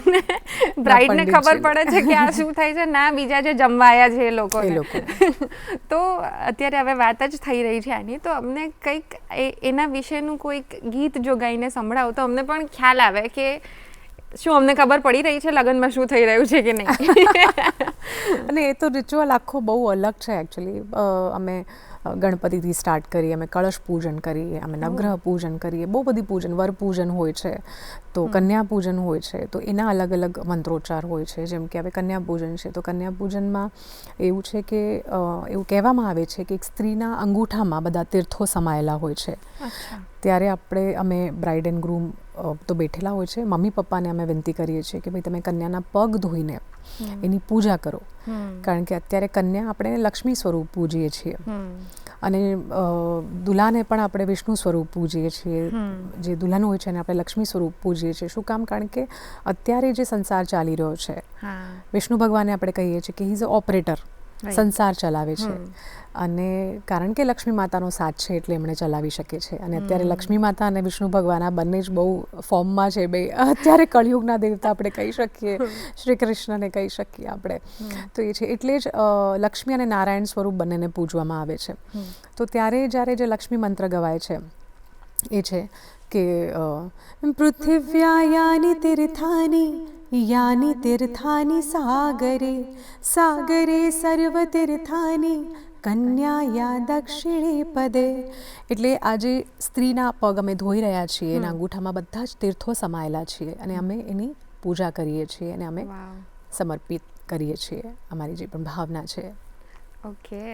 બ્રાઇડને ખબર પડે છે કે આ શું થાય છે, ના બીજા જે જમવાયા છે એ લોકો. તો અત્યારે હવે વાત જ થઈ રહી છે આની, તો અમને કંઈક એના વિશેનું કોઈક ગીત જો ગાઈને સંભળાવો તો અમને પણ ખ્યાલ આવે કે શું અમને ખબર પડી રહી છે લગ્નમાં શું થઈ રહ્યું છે કે નહીં. અને એ તો રિચ્યુઅલ આખો બહુ અલગ છે એકચ્યુઅલી. અમે ગણપતિથી સ્ટાર્ટ કરીએ, અમે કળશ પૂજન કરીએ, અમે નવગ્રહ પૂજન કરીએ, બહુ બધી પૂજન, વર પૂજન હોય છે, તો કન્યા પૂજન હોય છે, તો એના અલગ અલગ મંત્રોચ્ચાર હોય છે. જેમ કે હવે કન્યા પૂજન છે, તો કન્યા પૂજનમાં એવું છે કે એવું કહેવામાં આવે છે કે એક સ્ત્રીના અંગૂઠામાં બધા તીર્થો સમાયેલા હોય છે. ત્યારે અમે બ્રાઇડ એન્ડ ગ્રૂમ તો બેઠેલા હોય છે, મમ્મી પપ્પાને અમે વિનંતી કરીએ છીએ કે ભાઈ તમે કન્યાના પગ ધોઈને એની પૂજા કરો. કારણ કે અત્યારે કન્યા આપણે લક્ષ્મી સ્વરૂપ પૂજીએ છીએ, અને દુલ્હાને પણ આપણે વિષ્ણુ સ્વરૂપ પૂજીએ છીએ. જે દુલ્હન હોય છે એને આપણે લક્ષ્મી સ્વરૂપ પૂજીએ છીએ. શું કામ? કારણ કે અત્યારે જે સંસાર ચાલી રહ્યો છે, વિષ્ણુ ભગવાને આપણે કહીએ છીએ કે હી ઇઝ અ ઓપરેટર, સંસાર ચલાવે છે. અને કારણ કે લક્ષ્મી માતાનો સાથ છે એટલે એમણે ચલાવી શકે છે. અને અત્યારે લક્ષ્મી માતા અને વિષ્ણુ ભગવાન આ બંને જ બહુ ફોર્મમાં છે. બે અત્યારે કળિયુગના દેવતા આપણે કહી શકીએ, શ્રી કૃષ્ણને કહી શકીએ આપણે. તો એ છે, એટલે જ લક્ષ્મી અને નારાયણ સ્વરૂપ બંનેને પૂજવામાં આવે છે. તો ત્યારે જ્યારે જે લક્ષ્મી મંત્ર ગવાય છે એ છે કે પૃથિવ્યા યાની તીર્થાની યાની તીર્થાની સાગરે સાગરે સર્વ તીર્થાની કન્યાયા દક્ષિણે પદે. એટલે આજે સ્ત્રીના પગ અમે ધોઈ રહ્યા છીએ, એના અંગૂઠામાં બધા જ તીર્થો સમાયેલા છીએ, અને અમે એની પૂજા કરીએ છીએ અને અમે સમર્પિત કરીએ છીએ અમારી જે પણ ભાવના છે. Okay,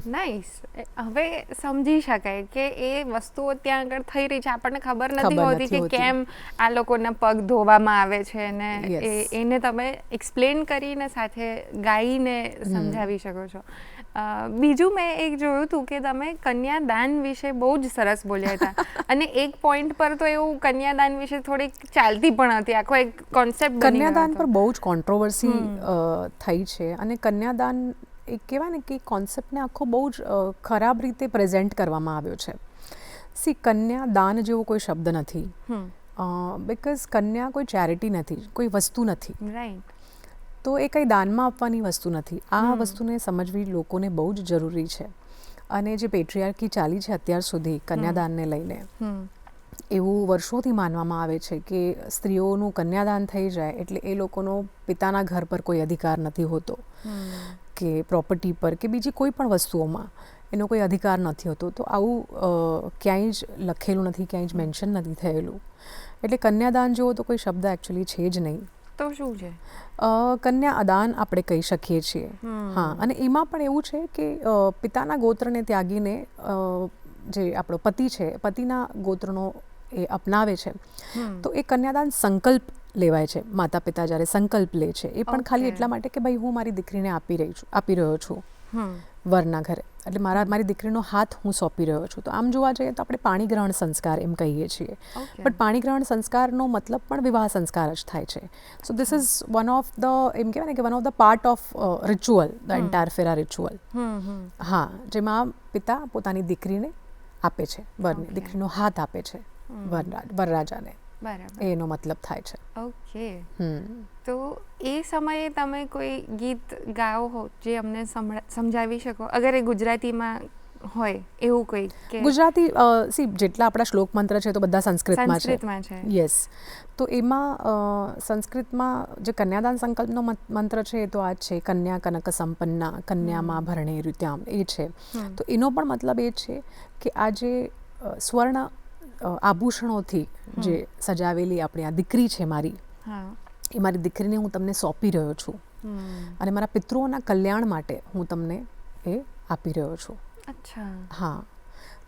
nice. હવે સમજી શકાય કે એ વસ્તુઓ ત્યાં આગળ થઈ રહી છે, આપણને ખબર નથી હોતી કે કેમ આ લોકોના પગ ધોવામાં આવે છે, અને એને તમે એક્સપ્લેન કરીને સાથે ગાઈને સમજાવી શકો છો. બીજું મેં એક જોયું હતું કે તમે કન્યાદાન વિશે બહુ જ સરસ બોલ્યા હતા અને એક પોઈન્ટ પર તો એવું કન્યાદાન વિશે થોડીક ચાલતી પણ હતી, આખો એક કોન્સેપ્ટ કન્યાદાન પર બહુ જ કોન્ટ્રોવર્સી થઈ છે અને કન્યાદાન એક કહેવાય ને કે કોન્સેપ્ટને આખો બહુ જ ખરાબ રીતે પ્રેઝન્ટ કરવામાં આવ્યો છે. સી કન્યાદાન જેવો કોઈ શબ્દ નથી, બિકોઝ કન્યા કોઈ ચેરિટી નથી, કોઈ વસ્તુ નથી, રાઈટ. તો એ કંઈ દાનમાં આપવાની વસ્તુ નથી. આ વસ્તુને સમજવી લોકોને બહુ જ જરૂરી છે. અને જે પેટ્રિયાર્કી ચાલી છે અત્યાર સુધી કન્યાદાનને લઈને, એવું વર્ષોથી માનવામાં આવે છે કે સ્ત્રીઓનું કન્યાદાન થઈ જાય એટલે એ લોકોનો પિતાના ઘર પર કોઈ અધિકાર નથી હોતો, કે પ્રોપર્ટી પર કે બીજી કોઈ પણ વસ્તુઓમાં એનો કોઈ અધિકાર નથી હોતો. તો આવું ક્યાંય જ લખેલું નથી, ક્યાંય જ મેન્શન નથી થયેલું. એટલે કન્યાદાન જેવો તો કોઈ શબ્દ એકચ્યુઅલી છે જ નહીં. તો શું છે? કન્યા અદાન આપણે કહી શકીએ છીએ. હા, અને એમાં પણ એવું છે કે પિતાના ગોત્રને ત્યાગીને જે આપણો પતિ છે, પતિના ગોત્રનો એ અપનાવે છે, તો એ કન્યાદાન સંકલ્પ લેવાય છે. માતા પિતા જ્યારે સંકલ્પ લે છે એ પણ ખાલી એટલા માટે કે ભાઈ હું મારી દીકરીને આપી રહ્યો છું વરના ઘરે, એટલે મારી દીકરીનો હાથ હું સોંપી રહ્યો છું. તો આમ જોવા જઈએ તો આપણે પાણીગ્રહણ સંસ્કાર એમ કહીએ છીએ, બટ પાણીગ્રહણ સંસ્કારનો મતલબ પણ વિવાહ સંસ્કાર જ થાય છે. So this is one of the એમ કહેવાય ને કે one of the part of ritual, the entire phera ritual. હા, જેમાં પિતા પોતાની દીકરીને આપે છે, વરને દીકરીનો હાથ આપે છે વરરાજાને, એનો મતલબ થાય છે. ઓકે. તો એ સમયે તમે કોઈ ગીત ગાઓ હો જે અમને સમજાવી શકો, અગર એ ગુજરાતીમાં હોય એવું કોઈ? ગુજરાતી સી જેટલા આપણા શ્લોક મંત્ર છે તો બધા સંસ્કૃતમાં છે. યસ. તો એમાં સંસ્કૃતમાં જે કન્યાદાન સંકલ્પનો મંત્ર છે એ તો આ જ છે, કન્યા કનક સંપન્ના કન્યામાં ભરણે ઋત્યામ, એ છે. તો એનો પણ મતલબ એ છે કે આ જે સ્વર્ણ આભૂષણોથી જે સજાવેલી આપણી આ દીકરી છે મારી, એ મારી દીકરીને હું તમને સોંપી રહ્યો છું અને મારા પિતૃઓના કલ્યાણ માટે હું તમને એ આપી રહ્યો છું. અચ્છા. હા.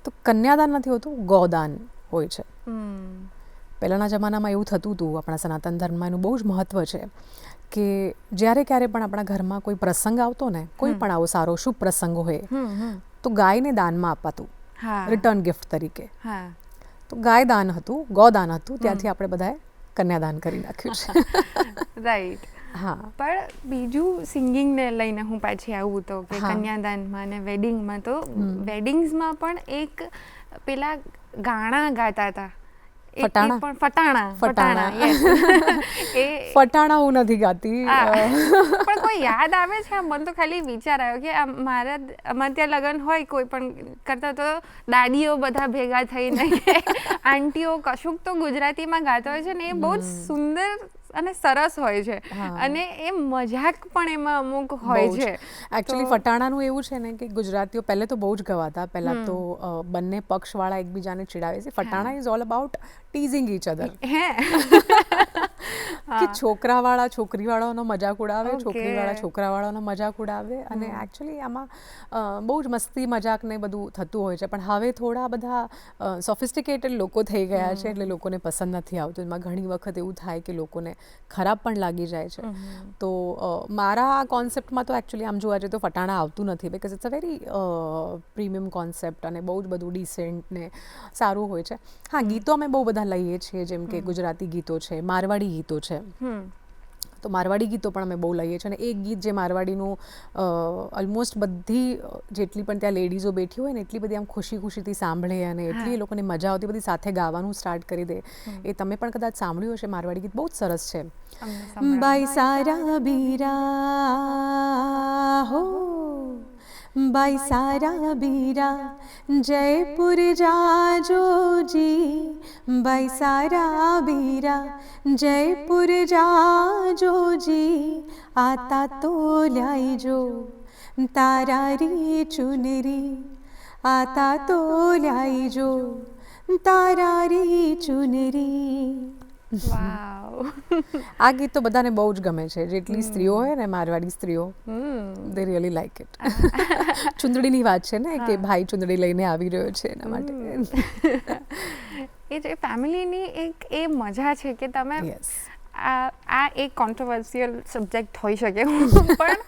તો કન્યાદાન નથી હોતું, ગૌદાન હોય છે. પહેલાંના જમાનામાં એવું થતું હતું, આપણા સનાતન ધર્મમાં એનું બહુ જ મહત્ત્વ છે કે જ્યારે ક્યારે પણ આપણા ઘરમાં કોઈ પ્રસંગ આવતો ને, કોઈ પણ આવો સારો શુભ પ્રસંગ હોય, તો ગાયને દાનમાં અપાતું, રિટર્ન ગિફ્ટ તરીકે. તો ગાય દાન હતું, ગૌદાન હતું, ત્યાંથી આપણે બધાએ કન્યાદાન કરી નાખ્યું છે. રાઈટ. હા. પણ બીજું સિંગિંગને લઈને હું પાછી આવું તો કે કન્યાદાનમાં અને વેડિંગમાં, તો વેડિંગ્સમાં પણ એક પેલા ગાણા ગાતા હતા, ફટાણા. ફટાણા હું નથી ગાતી, પણ કોઈ યાદ આવે છે? મને તો ખાલી વિચાર આવ્યો કે અમારે ત્યાં લગ્ન હોય કોઈ પણ કરતા, તો દાદીઓ બધા ભેગા થઈને આંટીઓ કશુંક તો ગુજરાતીમાં ગાતા હોય છે ને, એ બહુ જ સુંદર અને સરસ હોય છે અને એ મજાક પણ એમાં અમુક હોય છે. એકચ્યુઅલી ફટાણાનું એવું છે ને કે ગુજરાતીઓ પહેલે તો બહુ જ ગવાતા, પહેલાં તો બંને પક્ષવાળા એકબીજાને ચીડાવે છે. Fatana is all about teasing each other, કે છોકરાવાળા છોકરીવાળાનો મજાક ઉડાવે, છોકરીવાળા છોકરાવાળાનો મજાક ઉડાવે, અને એકચ્યુઅલી આમાં બહુ જ મસ્તી મજાક ને બધું થતું હોય છે. પણ હવે થોડા બધા સોફિસ્ટિકેટેડ લોકો થઈ ગયા છે એટલે લોકોને પસંદ નથી આવતું. એમાં ઘણી વખત એવું થાય કે લોકોને ખરાબ પણ લાગી જાય છે. તો મારા આ કોન્સેપ્ટમાં તો એકચ્યુઅલી આમ જોવા જઈએ તો ફટાણા આવતું નથી, because it's a very premium concept અને બહુ જ બધું ડિસેન્ટ ને સારું હોય છે. હા, ગીતો અમે બહુ બધા લઈએ છીએ, જેમ કે ગુજરાતી ગીતો છે, મારવાડી ગીતો છે. તો મારવાડી ગીતો પણ અમે બહુ લઈએ છીએ, અને એક ગીત જે મારવાડીનું ઓલમોસ્ટ બધી જેટલી પણ ત્યાં લેડીઝો બેઠી હોય ને એટલી બધી આમ ખુશીથી સાંભળે અને એટલી એ લોકોને મજા આવતી, બધી સાથે ગાવાનું સ્ટાર્ટ કરી દે. એ તમે પણ કદાચ સાંભળ્યું હશે, મારવાડી ગીત બહુ જ સરસ છે. બાઈ સારા બીરા હો, બાઈ સારા બીરા જયપુર જાજો જી, બાઈ સારા બીરા જયપુર જાજો જી, આતા તો લાઈજો તારારી ચુનરી, આતા તો લાઈજો તારારી ચુનરી. આ ગીત તો બધાને બહુ જ ગમે છે, જેટલી સ્ત્રીઓ હોય ને મારવાડી સ્ત્રીઓ, દે રિયલી લાઈક ઇટ. ચુંદડીની વાત છે ને કે ભાઈ ચુંદડી લઈને આવી રહ્યો છે, એના માટે એ જે ફેમિલીની એક એ મજા છે કે તમે આ એક કોન્ટ્રોવર્સિયલ સબ્જેક્ટ હોઈ શકે પણ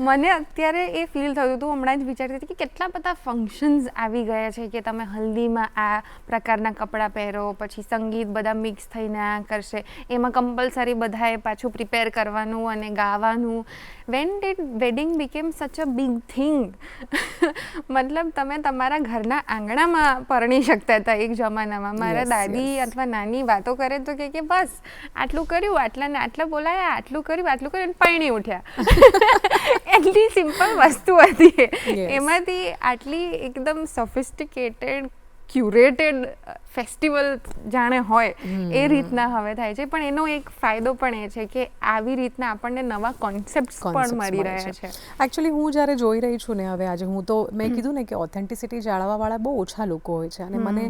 મને અત્યારે એ ફીલ થયું હતું, હમણાં જ વિચારતી હતી કે કેટલા બધા ફંક્શન્સ આવી ગયા છે કે તમે હલ્દીમાં આ પ્રકારના કપડાં પહેરો, પછી સંગીત બધા મિક્સ થઈને આ કરશે, એમાં કમ્પલસરી બધાએ પાછું પ્રિપેર કરવાનું અને ગાવાનું. વેન ડીડ વેડિંગ બીકેમ સચ અ બિગ થિંગ? મતલબ તમે તમારા ઘરના આંગણામાં પરણી શકતા હતા એક જમાનામાં. મારા દાદી અથવા નાની વાતો કરે તો કે બસ આટલું કર્યું, આટલા ને આટલા બોલાયા, આટલું કર્યું અને પરણી ઉઠ્યા. એટલી સિમ્પલ વસ્તુ હતી. એમાંથી આટલી એકદમ સોફિસ્ટિકેટેડ ક્યુરેટેડ ફેસ્ટિવલ જાણે હોય એ રીતના હવે થાય છે. પણ એનો એક ફાયદો પણ એ છે કે આવી રીતના આપણને નવા કોન્સેપ્ટ્સ પણ મળી રહ્યા છે. એકચ્યુઅલી હું જ્યારે જોઈ રહી છું ને હવે આજે, હું તો મેં કીધું ને કે ઓથેન્ટિસિટી જાળવવાવાળા બહુ ઓછા લોકો હોય છે. અને મને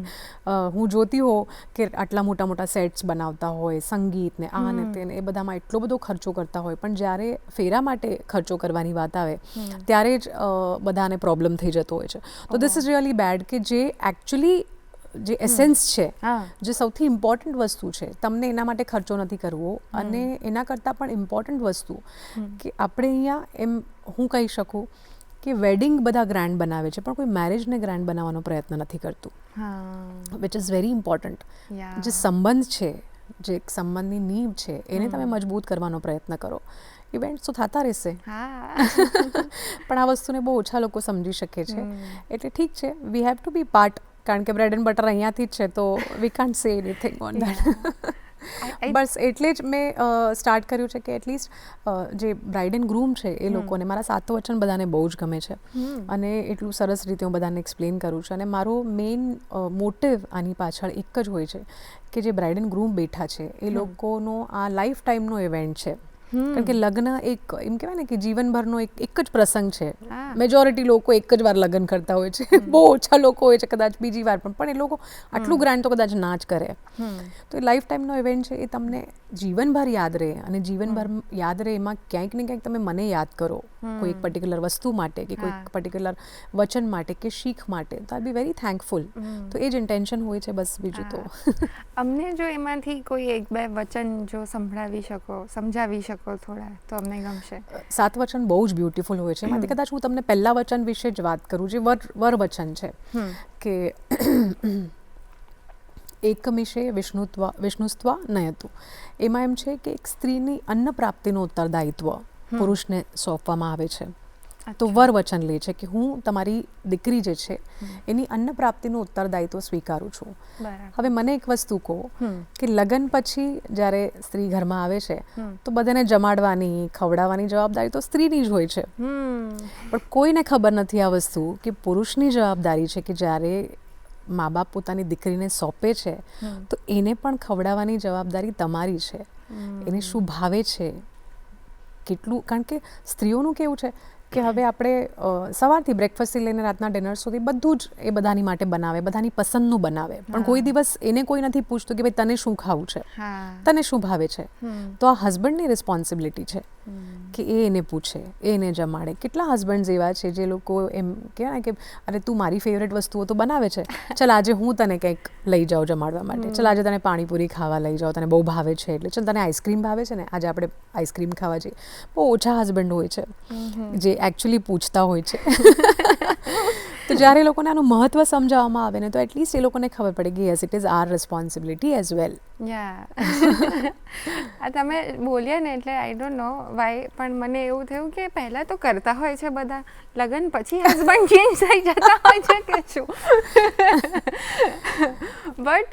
હું જોતી હોઉં કે આટલા મોટા મોટા સેટ્સ બનાવતા હોય, સંગીત ને આ ને તે ને એ બધામાં એટલો બધો ખર્ચો કરતા હોય, પણ જ્યારે ફેરા માટે ખર્ચો કરવાની વાત આવે ત્યારે જ બધાને પ્રોબ્લેમ થઈ જતો હોય છે. તો ધીસ ઇઝ રિયલી બેડ કે જે એકચ્યુઅલી જે એસેન્સ છે, જે સૌથી ઇમ્પોર્ટન્ટ વસ્તુ છે, તમને એના માટે ખર્ચો નથી કરવો. અને એના કરતાં પણ ઇમ્પોર્ટન્ટ વસ્તુ કે આપણે અહીંયા એમ હું કહી શકું કે વેડિંગ બધા ગ્રાન્ડ બનાવે છે પણ કોઈ મેરેજને ગ્રાન્ડ બનાવવાનો પ્રયત્ન નથી કરતું, વિચ ઇઝ વેરી ઇમ્પોર્ટન્ટ. જે સંબંધ છે, જે સંબંધની નીંવ છે, એને તમે મજબૂત કરવાનો પ્રયત્ન કરો. ઇવેન્ટ્સ તો થતા રહેશે પણ આ વસ્તુને બહુ ઓછા લોકો સમજી શકે છે. એટલે ઠીક છે, we have to be part, કારણ કે બ્રેડ એન્ડ બટર અહીંયાથી જ છે, તો we can't say anything on that. બસ એટલે જ મેં સ્ટાર્ટ કર્યું છે કે એટલીસ્ટ જે બ્રાઇડ એન્ડ ગ્રૂમ છે એ લોકોને મારા સાતો વચન બધાને બહુ જ ગમે છે અને એટલું સરસ રીતે હું બધાને એક્સપ્લેન કરું છું. અને મારો મેઇન મોટિવ આની પાછળ એક જ હોય છે કે જે બ્રાઇડ એન્ડ ગ્રૂમ બેઠા છે એ લોકોનો આ લાઈફ ટાઈમનો ઇવેન્ટ છે. કારણ કે લગ્ન એક એમ કહેવાય ને કે જીવનભરનો એક જ પ્રસંગ છે. મેજોરિટી લોકો એક જ વાર લગ્ન કરતા હોય છે, બહુ ઓછા લોકો હોય છે કદાચ બીજી વાર પણ એ લોકો આટલું ગ્રાન્ડ તો કદાચ ના જ કરે. તો એ લાઈફ ટાઈમનો ઇવેન્ટ છે, એ તમને જીવનભર યાદ રહે. અને જીવનભર યાદ રહે એમાં ક્યાંક ને ક્યાંક તમે મને યાદ કરો કોઈ એક પર્ટિક્યુલર વસ્તુ માટે કે કોઈ પર્ટિક્યુલર વચન માટે કે શીખ માટે, તો આઈ બી વેરી થેન્કફુલ. તો એ જ ઇન્ટેન્શન હોય છે, બસ બીજું તો. અમને જો એમાંથી કોઈ એક બે વચન જો સમજાવી શકો થોડા, તો અમને ગમશે. 7 વચન બહુ જ બ્યુટીફુલ હોય છે. એમાંથી કદાચ હું તમને પહેલા વચન વિશે જ વાત કરું, જે વર વચન છે કે એકમિષે વિષ્ણુસ્ત્વા નયતું. એમાં એમ છે કે એક સ્ત્રીની અન્ન પ્રાપ્તિનું ઉત્તરદાયિત્વ પુરુષને સોંપવામાં આવે છે. તો વર વચન લે છે કે હું તમારી દીકરી જે છે એની અન્ન પ્રાપ્તિનું ઉત્તરદાયિત્વ સ્વીકારું છું. હવે મને એક વસ્તુ કહો કે લગ્ન પછી જ્યારે સ્ત્રી ઘરમાં આવે છે તો બધાને જમાડવાની, ખવડાવવાની જવાબદારી તો સ્ત્રીની જ હોય છે. પણ કોઈને ખબર નથી આ વસ્તુ કે પુરુષની જવાબદારી છે કે જ્યારે મા બાપ પોતાની દીકરીને સોંપે છે તો એને પણ ખવડાવવાની જવાબદારી તમારી છે. એને શું ભાવે છે કેટલું, કારણ કે સ્ત્રીઓનું કેવું છે કે હવે આપણે સવારથી બ્રેકફાસ્ટથી લઈને રાતના ડિનર સુધી બધું જ એ બધાની માટે બનાવે, બધાની પસંદનું બનાવે. પણ કોઈ દિવસ એને કોઈ નથી પૂછતું કે ભાઈ તને શું ખાવું છે, તને શું ભાવે છે. તો આ હસબન્ડની રિસ્પોન્સિબિલિટી છે કે એ એને પૂછે, એ એને જમાડે. કેટલા હસબન્ડ્સ એવા છે જે લોકો એમ કહેવાય કે અરે તું મારી ફેવરેટ વસ્તુઓ તો બનાવે છે, ચાલ આજે હું તને કંઈક લઈ જાઉં જમાડવા માટે, ચાલ આજે તને પાણીપુરી ખાવા લઈ જાઉં, તને બહુ ભાવે છે એટલે ચાલ તને આઈસ્ક્રીમ ભાવે છે ને આજે આપણે આઈસ્ક્રીમ ખાવા જઈએ. બહુ ઓછા હસબન્ડ હોય છે જે એકચ્યુઅલી પૂછતા હોય છે. તો જ્યારે એ લોકોને આનું મહત્ત્વ સમજાવવામાં આવે ને તો એટલીસ્ટ એ લોકોને ખબર પડે કે yes it is our responsibility as well. આ તમે બોલ્યા ને એટલે આઈ ડોન્ટ નો વાય, પણ મને એવું થયું કે પહેલાં તો કરતા હોય છે બધા, લગ્ન પછી હસબન્ડ ચેન્જ થઈ જતા હોય છે કે શું. But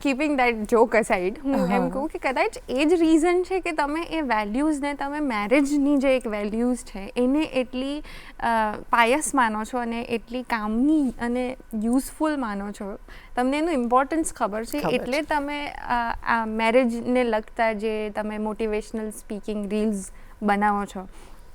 keeping that joke aside, હું એમ કહું કે કદાચ એ જ રીઝન છે કે તમે એ વેલ્યુઝને, તમે મેરેજની જે એક વેલ્યુઝ છે એને એટલી પાયસ માનો છો અને એટલી કામની અને યુઝફુલ માનો છો, તમને એનું ઇમ્પોર્ટન્સ ખબર છે, એટલે તમે આ મેરેજને લગતા જે તમે મોટિવેશનલ સ્પીકિંગ રીલ્સ બનાવો છો.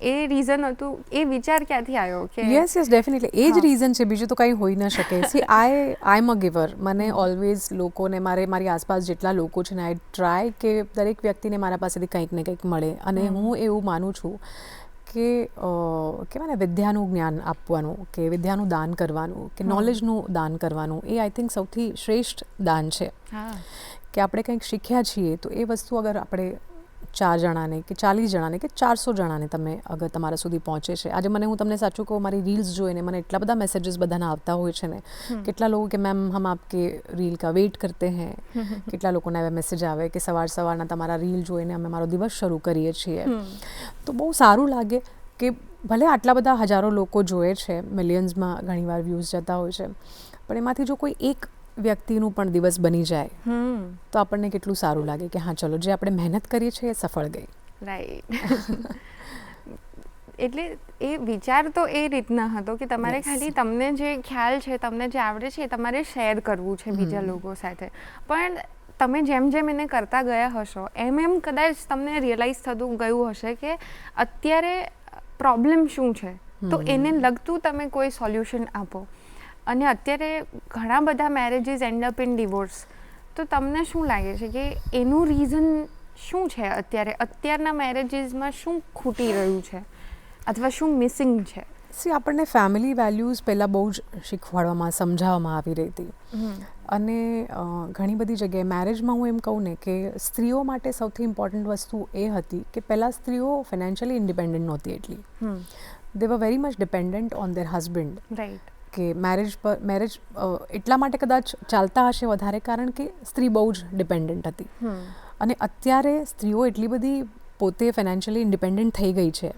એ રીઝન હતું, એ વિચાર ક્યાંથી આવ્યો કે? યસ ડેફિનેટલી એ જ રીઝન છે, બીજું તો કંઈ હોઈ ન શકે. See I am a giver. મને ઓલવેઝ લોકોને, મારી આસપાસ જેટલા લોકો છે ને, આઈ ટ્રાય કે દરેક વ્યક્તિને મારા પાસેથી કંઈક ને કંઈક મળે. અને હું એવું માનું છું કે કહેવાય ને વિદ્યાનું જ્ઞાન આપવાનું, કે વિદ્યાનું દાન કરવાનું, કે નોલેજનું દાન કરવાનું, એ આઈ થિંક સૌથી શ્રેષ્ઠ દાન છે. કે આપણે કંઈક શીખ્યા છીએ તો એ વસ્તુ અગર આપણે 4 જણાને કે 40 જણાને કે 400 જણાને તમે અગર તમારા સુધી પહોંચે છે. આજે મને હું તમને સાચું કહું, મારી રીલ્સ જોઈને મને એટલા બધા મેસેજીસ બધાના આવતા હોય છે ને. કેટલા લોકો કે મેમ હમ આપકે રીલ કા વેઇટ કરતે हैं. કેટલા લોકોના એવા મેસેજ આવે કે સવારના તમારા રીલ જોઈને અમે મારો દિવસ શરૂ કરીએ છીએ. તો બહુ સારું લાગે કે ભલે આટલા બધા હજારો લોકો જોએ છે, મિલિયન્સમાં ઘણીવાર વ્યૂઝ જતા હોય છે, પણ એમાંથી જો કોઈ એક વ્યક્તિનું પણ દિવસ બની જાય તો આપણને કેટલું સારું લાગે કે હા ચલો, જે આપણે મહેનત કરીએ છીએ એ સફળ ગઈ. રાઈટ. એટલે એ વિચાર તો એ રીતના હતો કે તમારે ખાલી તમને જે ખ્યાલ છે, તમને જે આવડે છે એ તમારે શેર કરવું છે બીજા લોકો સાથે. પણ તમે જેમ જેમ એને કરતા ગયા હશો એમ કદાચ તમને રિયલાઇઝ થતું ગયું હશે કે અત્યારે પ્રોબ્લેમ શું છે, તો એને લગતું તમે કોઈ સોલ્યુશન આપો. અને અત્યારે ઘણા બધા marriages end up in divorce. તો તમને શું લાગે છે કે એનું રીઝન શું છે? અત્યારના મેરેજીસમાં શું ખૂટી રહ્યું છે અથવા શું મિસિંગ છે? આપણને ફેમિલી વેલ્યુઝ પહેલાં બહુ જ શીખવાડવામાં, સમજાવવામાં આવી રહી હતી. અને ઘણી બધી જગ્યાએ મેરેજમાં હું એમ કહું ને કે સ્ત્રીઓ માટે સૌથી ઇમ્પોર્ટન્ટ વસ્તુ એ હતી કે પહેલાં સ્ત્રીઓ ફાઇનાન્શિયલી ઇન્ડિપેન્ડન્ટ નહોતી એટલી. They were very much dependent on their husband. Right. કે મેરેજ એટલા માટે કદાચ ચાલતા હશે વધારે કારણ કે સ્ત્રી બહુ જ ડિપેન્ડન્ટ હતી. અને અત્યારે સ્ત્રીઓ એટલી બધી પોતે ફાઇનાન્શિયલી ઇન્ડિપેન્ડન્ટ થઈ ગઈ છે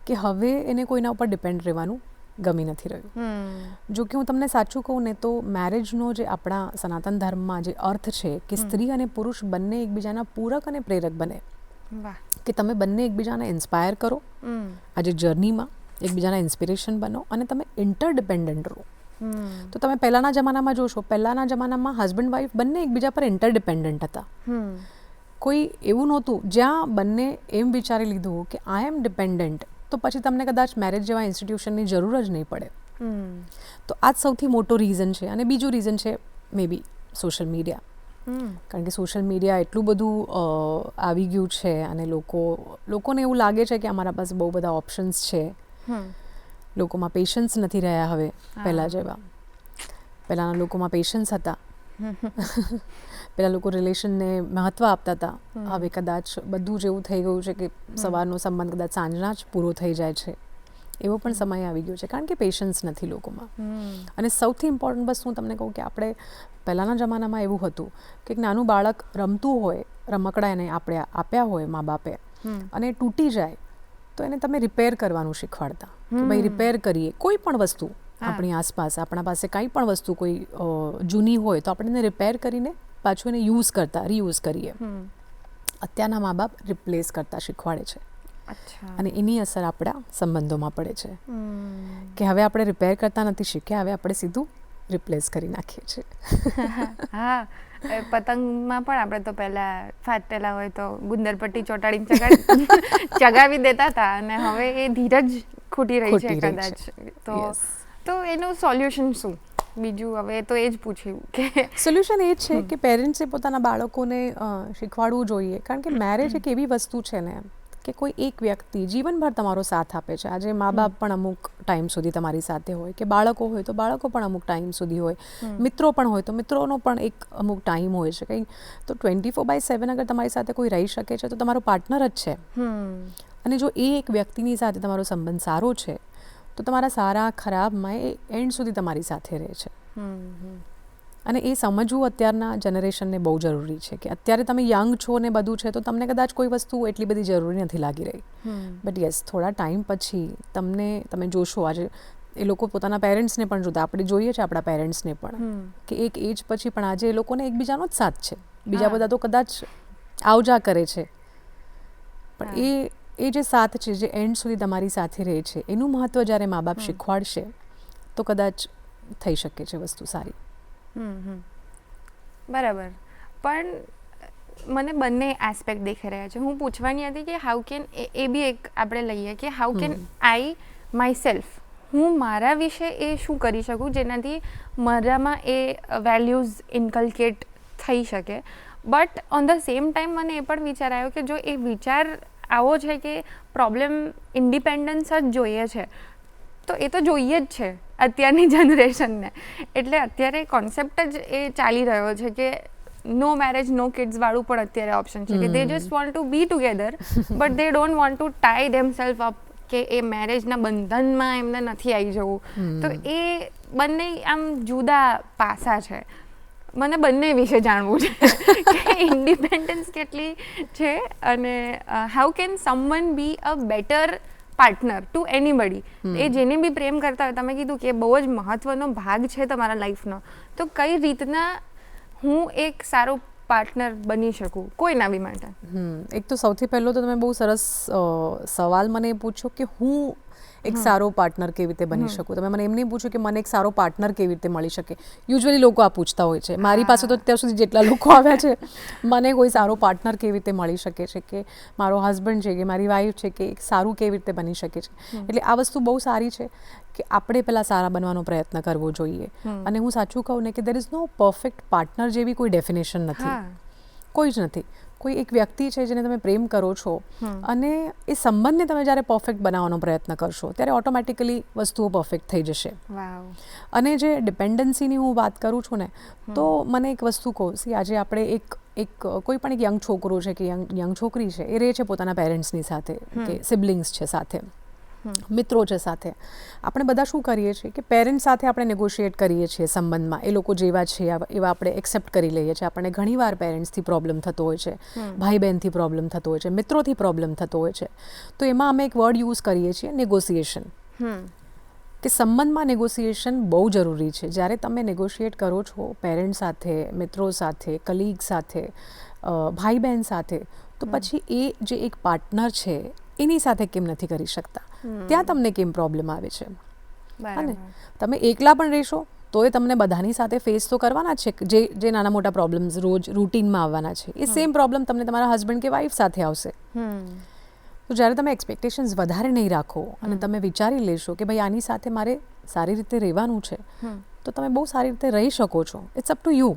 કે હવે એને કોઈના ઉપર ડિપેન્ડ રહેવાનું ગમી નથી રહ્યું. જો કે હું તમને સાચું કહું ને તો મેરેજનો જે આપણા સનાતન ધર્મમાં જે અર્થ છે કે સ્ત્રી અને પુરુષ બંને એકબીજાના પૂરક અને પ્રેરક બને. કે તમે બંને એકબીજાને ઇન્સ્પાયર કરો આજે જર્નીમાં, એકબીજાના ઇન્સ્પિરેશન બનો અને તમે ઇન્ટરડિપેન્ડન્ટ રહો. તો તમે પહેલાંના જમાનામાં જોશો, પહેલાંના જમાનામાં હસબન્ડ વાઈફ બંને એકબીજા પર ઇન્ટરડિપેન્ડન્ટ હતા. કોઈ એવું નહોતું જ્યાં બંને એમ વિચારી લીધું કે આઈ એમ ડિપેન્ડન્ટ તો પછી તમને કદાચ મેરેજ જેવા ઇન્સ્ટિટ્યુશનની જરૂર જ નહીં પડે. તો આ જ સૌથી મોટો રીઝન છે. અને બીજું રીઝન છે મે બી સોશિયલ મીડિયા. કારણ કે સોશિયલ મીડિયા એટલું બધું આવી ગયું છે અને લોકોને એવું લાગે છે કે અમારા પાસે બહુ બધા ઓપ્શન્સ છે. લોકોમાં પેશન્સ નથી રહ્યા હવે પહેલાં જેવા. પહેલાંના લોકોમાં પેશન્સ હતા. પહેલાં લોકો રિલેશનને મહત્ત્વ આપતા હતા. હવે કદાચ બધું જ એવું થઈ ગયું છે કે સવારનો સંબંધ કદાચ સાંજના જ પૂરો થઈ જાય છે. એવો પણ સમય આવી ગયો છે કારણ કે પેશન્સ નથી લોકોમાં. અને સૌથી ઇમ્પોર્ટન્ટ વસ્તુ હું તમને કહું કે આપણે પહેલાંના જમાનામાં એવું હતું કે એક નાનું બાળક રમતું હોય, રમકડા એને આપણે આપ્યા હોય મા બાપે, અને તૂટી જાય તો એને તમે રિપેર કરવાનું શીખવાડતા કે ભાઈ રિપેર કરીએ. કોઈ પણ વસ્તુ આપણી આસપાસ, આપણા પાસે કંઈ પણ વસ્તુ કોઈ જૂની હોય તો આપણે એને રિપેર કરીને પાછું એને યુઝ કરતા, રીયુઝ કરીએ. અત્યારના મા બાપ રિપ્લેસ કરતા શીખવાડે છે. અને એની અસર આપણા સંબંધોમાં પડે છે કે હવે આપણે રિપેર કરતા નથી શીખ્યા, હવે આપણે સીધું રિપ્લેસ કરી નાખીએ છીએ. હા, પતંગમાં પણ આપણે તો પહેલાં ફાટેલા હોય તો ગુંદર પટ્ટી ચોંટાડીને ચગાવી દેતા હતા અને હવે એ ધીરજ ખૂટી રહી છે કદાચ. તો એનું સોલ્યુશન શું? બીજું હવે તો એ જ પૂછ્યું કે સોલ્યુશન એ છે કે પેરેન્ટ્સે પોતાના બાળકોને શીખવાડવું જોઈએ. કારણ કે મેરેજ એક એવી વસ્તુ છે ને કે કોઈ એક વ્યક્તિ જીવનભર તમારો સાથ આપે છે. આજે મા બાપ પણ અમુક ટાઈમ સુધી તમારી સાથે હોય, કે બાળકો હોય તો બાળકો પણ અમુક ટાઈમ સુધી હોય, મિત્રો પણ હોય તો મિત્રોનો પણ એક અમુક ટાઈમ હોય છે. કંઈ તો 24/7 અગર તમારી સાથે કોઈ રહી શકે છે તો તમારો પાર્ટનર જ છે. અને જો એ એક વ્યક્તિની સાથે તમારો સંબંધ સારો છે તો તમારા સારા ખરાબમાં એ એન્ડ સુધી તમારી સાથે રહે છે. અને એ સમજવું અત્યારના જનરેશનને બહુ જરૂરી છે કે અત્યારે તમે યંગ છો ને બધું છે તો તમને કદાચ કોઈ વસ્તુ એટલી બધી જરૂરી નથી લાગી રહી. બટ યસ, થોડા ટાઈમ પછી તમે જોશો, આજે એ લોકો પોતાના પેરેન્ટ્સને પણ જોતા, આપણે જોઈએ છે આપણા પેરેન્ટ્સને પણ કે એક એજ પછી પણ આજે એ લોકોને એકબીજાનો જ સાથ છે. બીજા બધા તો કદાચ આવજા કરે છે, પણ એ જે સાથ છે, જે એન્ડ સુધી તમારી સાથે રહે છે, એનું મહત્ત્વ જ્યારે મા બાપ શીખવાડશે તો કદાચ થઈ શકે છે વસ્તુ સારી. બરાબર. પણ મને બંને એસ્પેક્ટ દેખાઈ રહ્યા છે. હું પૂછવાની હતી કે હાઉ કેન, એ બી એક આપણે લઈએ કે how can I my self, હું મારા વિશે એ શું કરી શકું જેનાથી મારામાં એ વેલ્યુઝ ઇન્કલ્કેટ થઈ શકે. But on the same time મને એ પણ વિચાર આવ્યો કે જો એ વિચાર આવો છે કે પ્રોબ્લેમ ઇન્ડિપેન્ડન્સ જ જોઈએ છે તો એ તો જોઈએ જ છે અત્યારની જનરેશનને. એટલે અત્યારે કોન્સેપ્ટ જ એ ચાલી રહ્યો છે કે નો મેરેજ નો કિડ્સ વાળું પણ અત્યારે ઓપ્શન છે કે they just want to be together but they don't want to tie themselves up કે એ મેરેજના બંધનમાં એમને નથી આવી જવું. તો એ બંને આમ જુદા પાસા છે. મને બંને વિશે જાણવું છે કે ઇન્ડિપેન્ડન્સ કેટલી છે અને how can someone be a better partner to anybody. એ જેને બી પ્રેમ કરતા હોય, તમે કીધું કે બહુ જ મહત્વનો ભાગ છે તમારા લાઈફનો, તો કઈ રીતના હું એક સારો પાર્ટનર બની શકું કોઈના બી માટે? એક તો સૌથી પહેલો તો તમે બહુ સરસ સવાલ મને પૂછો કે હું એક સારો પાર્ટનર કેવી રીતે બની શકું. તમે મને એમ નહીં પૂછો કે મને એક સારો પાર્ટનર કેવી રીતે મળી શકે. યુઝ્યુઅલી લોકો આ પૂછતા હોય છે. મારી પાસે તો અત્યાર સુધી જેટલા લોકો આવ્યા છે, મને કોઈ સારો પાર્ટનર કેવી રીતે મળી શકે છે, કે મારો હસબન્ડ છે કે મારી વાઈફ છે કે એક સારું કેવી રીતે બની શકે છે. એટલે આ વસ્તુ બહુ સારી છે કે આપણે પહેલાં સારા બનવાનો પ્રયત્ન કરવો જોઈએ. અને હું સાચું કહું ને કે there is no perfect partner જેવી કોઈ ડેફિનેશન નથી. કોઈ જ નથી. કોઈ એક વ્યક્તિ છે જેને તમે પ્રેમ કરો છો અને એ સંબંધને તમે જ્યારે પરફેક્ટ બનાવવાનો પ્રયત્ન કરશો ત્યારે ઓટોમેટિકલી વસ્તુઓ પરફેક્ટ થઈ જશે. અને જે ડિપેન્ડન્સીની હું વાત કરું છું ને, તો મને એક વસ્તુ કહું, આજે આપણે એક કોઈ પણ એક યંગ છોકરો છે કે યંગ છોકરી છે, એ રહે છે પોતાના પેરેન્ટ્સની સાથે, કે સિબલિંગ્સ છે સાથે, મિત્રો છે સાથે. આપણે બધા શું કરીએ છીએ કે પેરેન્ટ્સ સાથે આપણે નેગોશિએટ કરીએ છીએ સંબંધમાં. એ લોકો જેવા છે એવા આપણે એક્સેપ્ટ કરી લઈએ છીએ. આપણને ઘણીવાર પેરેન્ટ્સથી પ્રોબ્લેમ થતો હોય છે, ભાઈ બહેનથી પ્રોબ્લેમ થતો હોય છે, મિત્રોથી પ્રોબ્લેમ થતો હોય છે. તો એમાં અમે એક વર્ડ યુઝ કરીએ છીએ, નેગોશિએશન. કે સંબંધમાં નેગોશિએશન બહુ જરૂરી છે. જ્યારે તમે નેગોશિએટ કરો છો પેરેન્ટ્સ સાથે, મિત્રો સાથે, કલીગ સાથે, ભાઈ બહેન સાથે, તો પછી એ જે એક પાર્ટનર છે એની સાથે કેમ નથી કરી શકતા? ત્યાં તમને કેમ પ્રોબ્લેમ આવે છે? અને તમે એકલા પણ રહેશો તો એ તમને બધાની સાથે ફેસ તો કરવાના જ છે. જે નાના મોટા પ્રોબ્લેમ્સ રોજ રૂટીનમાં આવવાના છે, એ સેમ પ્રોબ્લેમ તમને તમારા હસબન્ડ કે વાઈફ સાથે આવશે. તો જ્યારે તમે એક્સપેક્ટેશન્સ વધારે નહીં રાખો અને તમે વિચારી લેશો કે ભાઈ આની સાથે મારે સારી રીતે રહેવાનું છે, તો તમે બહુ સારી રીતે રહી શકો છો. It's up to you.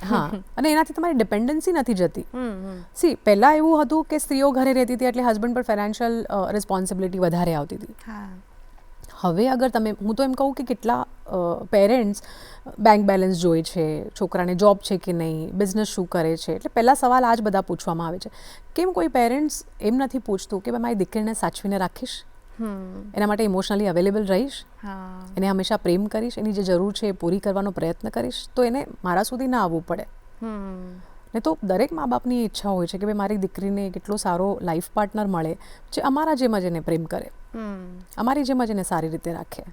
હા. અને એનાથી તમારી ડિપેન્ડન્સી નથી જતી. પહેલાં એવું હતું કે સ્ત્રીઓ ઘરે રહેતી હતી એટલે હસબન્ડ પર ફાઇનાન્શિયલ રિસ્પોન્સિબિલિટી વધારે આવતી હતી. હવે અગર હું તો એમ કહું કે કેટલા પેરેન્ટ્સ બેંક બેલેન્સ જોઈએ છે, છોકરાને જોબ છે કે નહીં, બિઝનેસ શું કરે છે. એટલે પહેલાં સવાલ આ જ બધા પૂછવામાં આવે છે. કેમ કોઈ પેરેન્ટ્સ એમ નથી પૂછતું કે ભાઈ મારી દીકરીને સાચવીને રાખીશ, એના માટે ઇમોશનલી અવેલેબલ રહીશ, એને હંમેશા પ્રેમ કરીશ, એની જે જરૂર છે એ પૂરી કરવાનો પ્રયત્ન કરીશ, તો એને મારા સુધી ના આવવું પડે. ને તો દરેક મા બાપની ઈચ્છા હોય છે કે ભાઈ મારી દીકરીને કેટલો સારો લાઈફ પાર્ટનર મળે જે અમારા જેમ જ એને પ્રેમ કરે, અમારી જેમ જ એને સારી રીતે રાખે.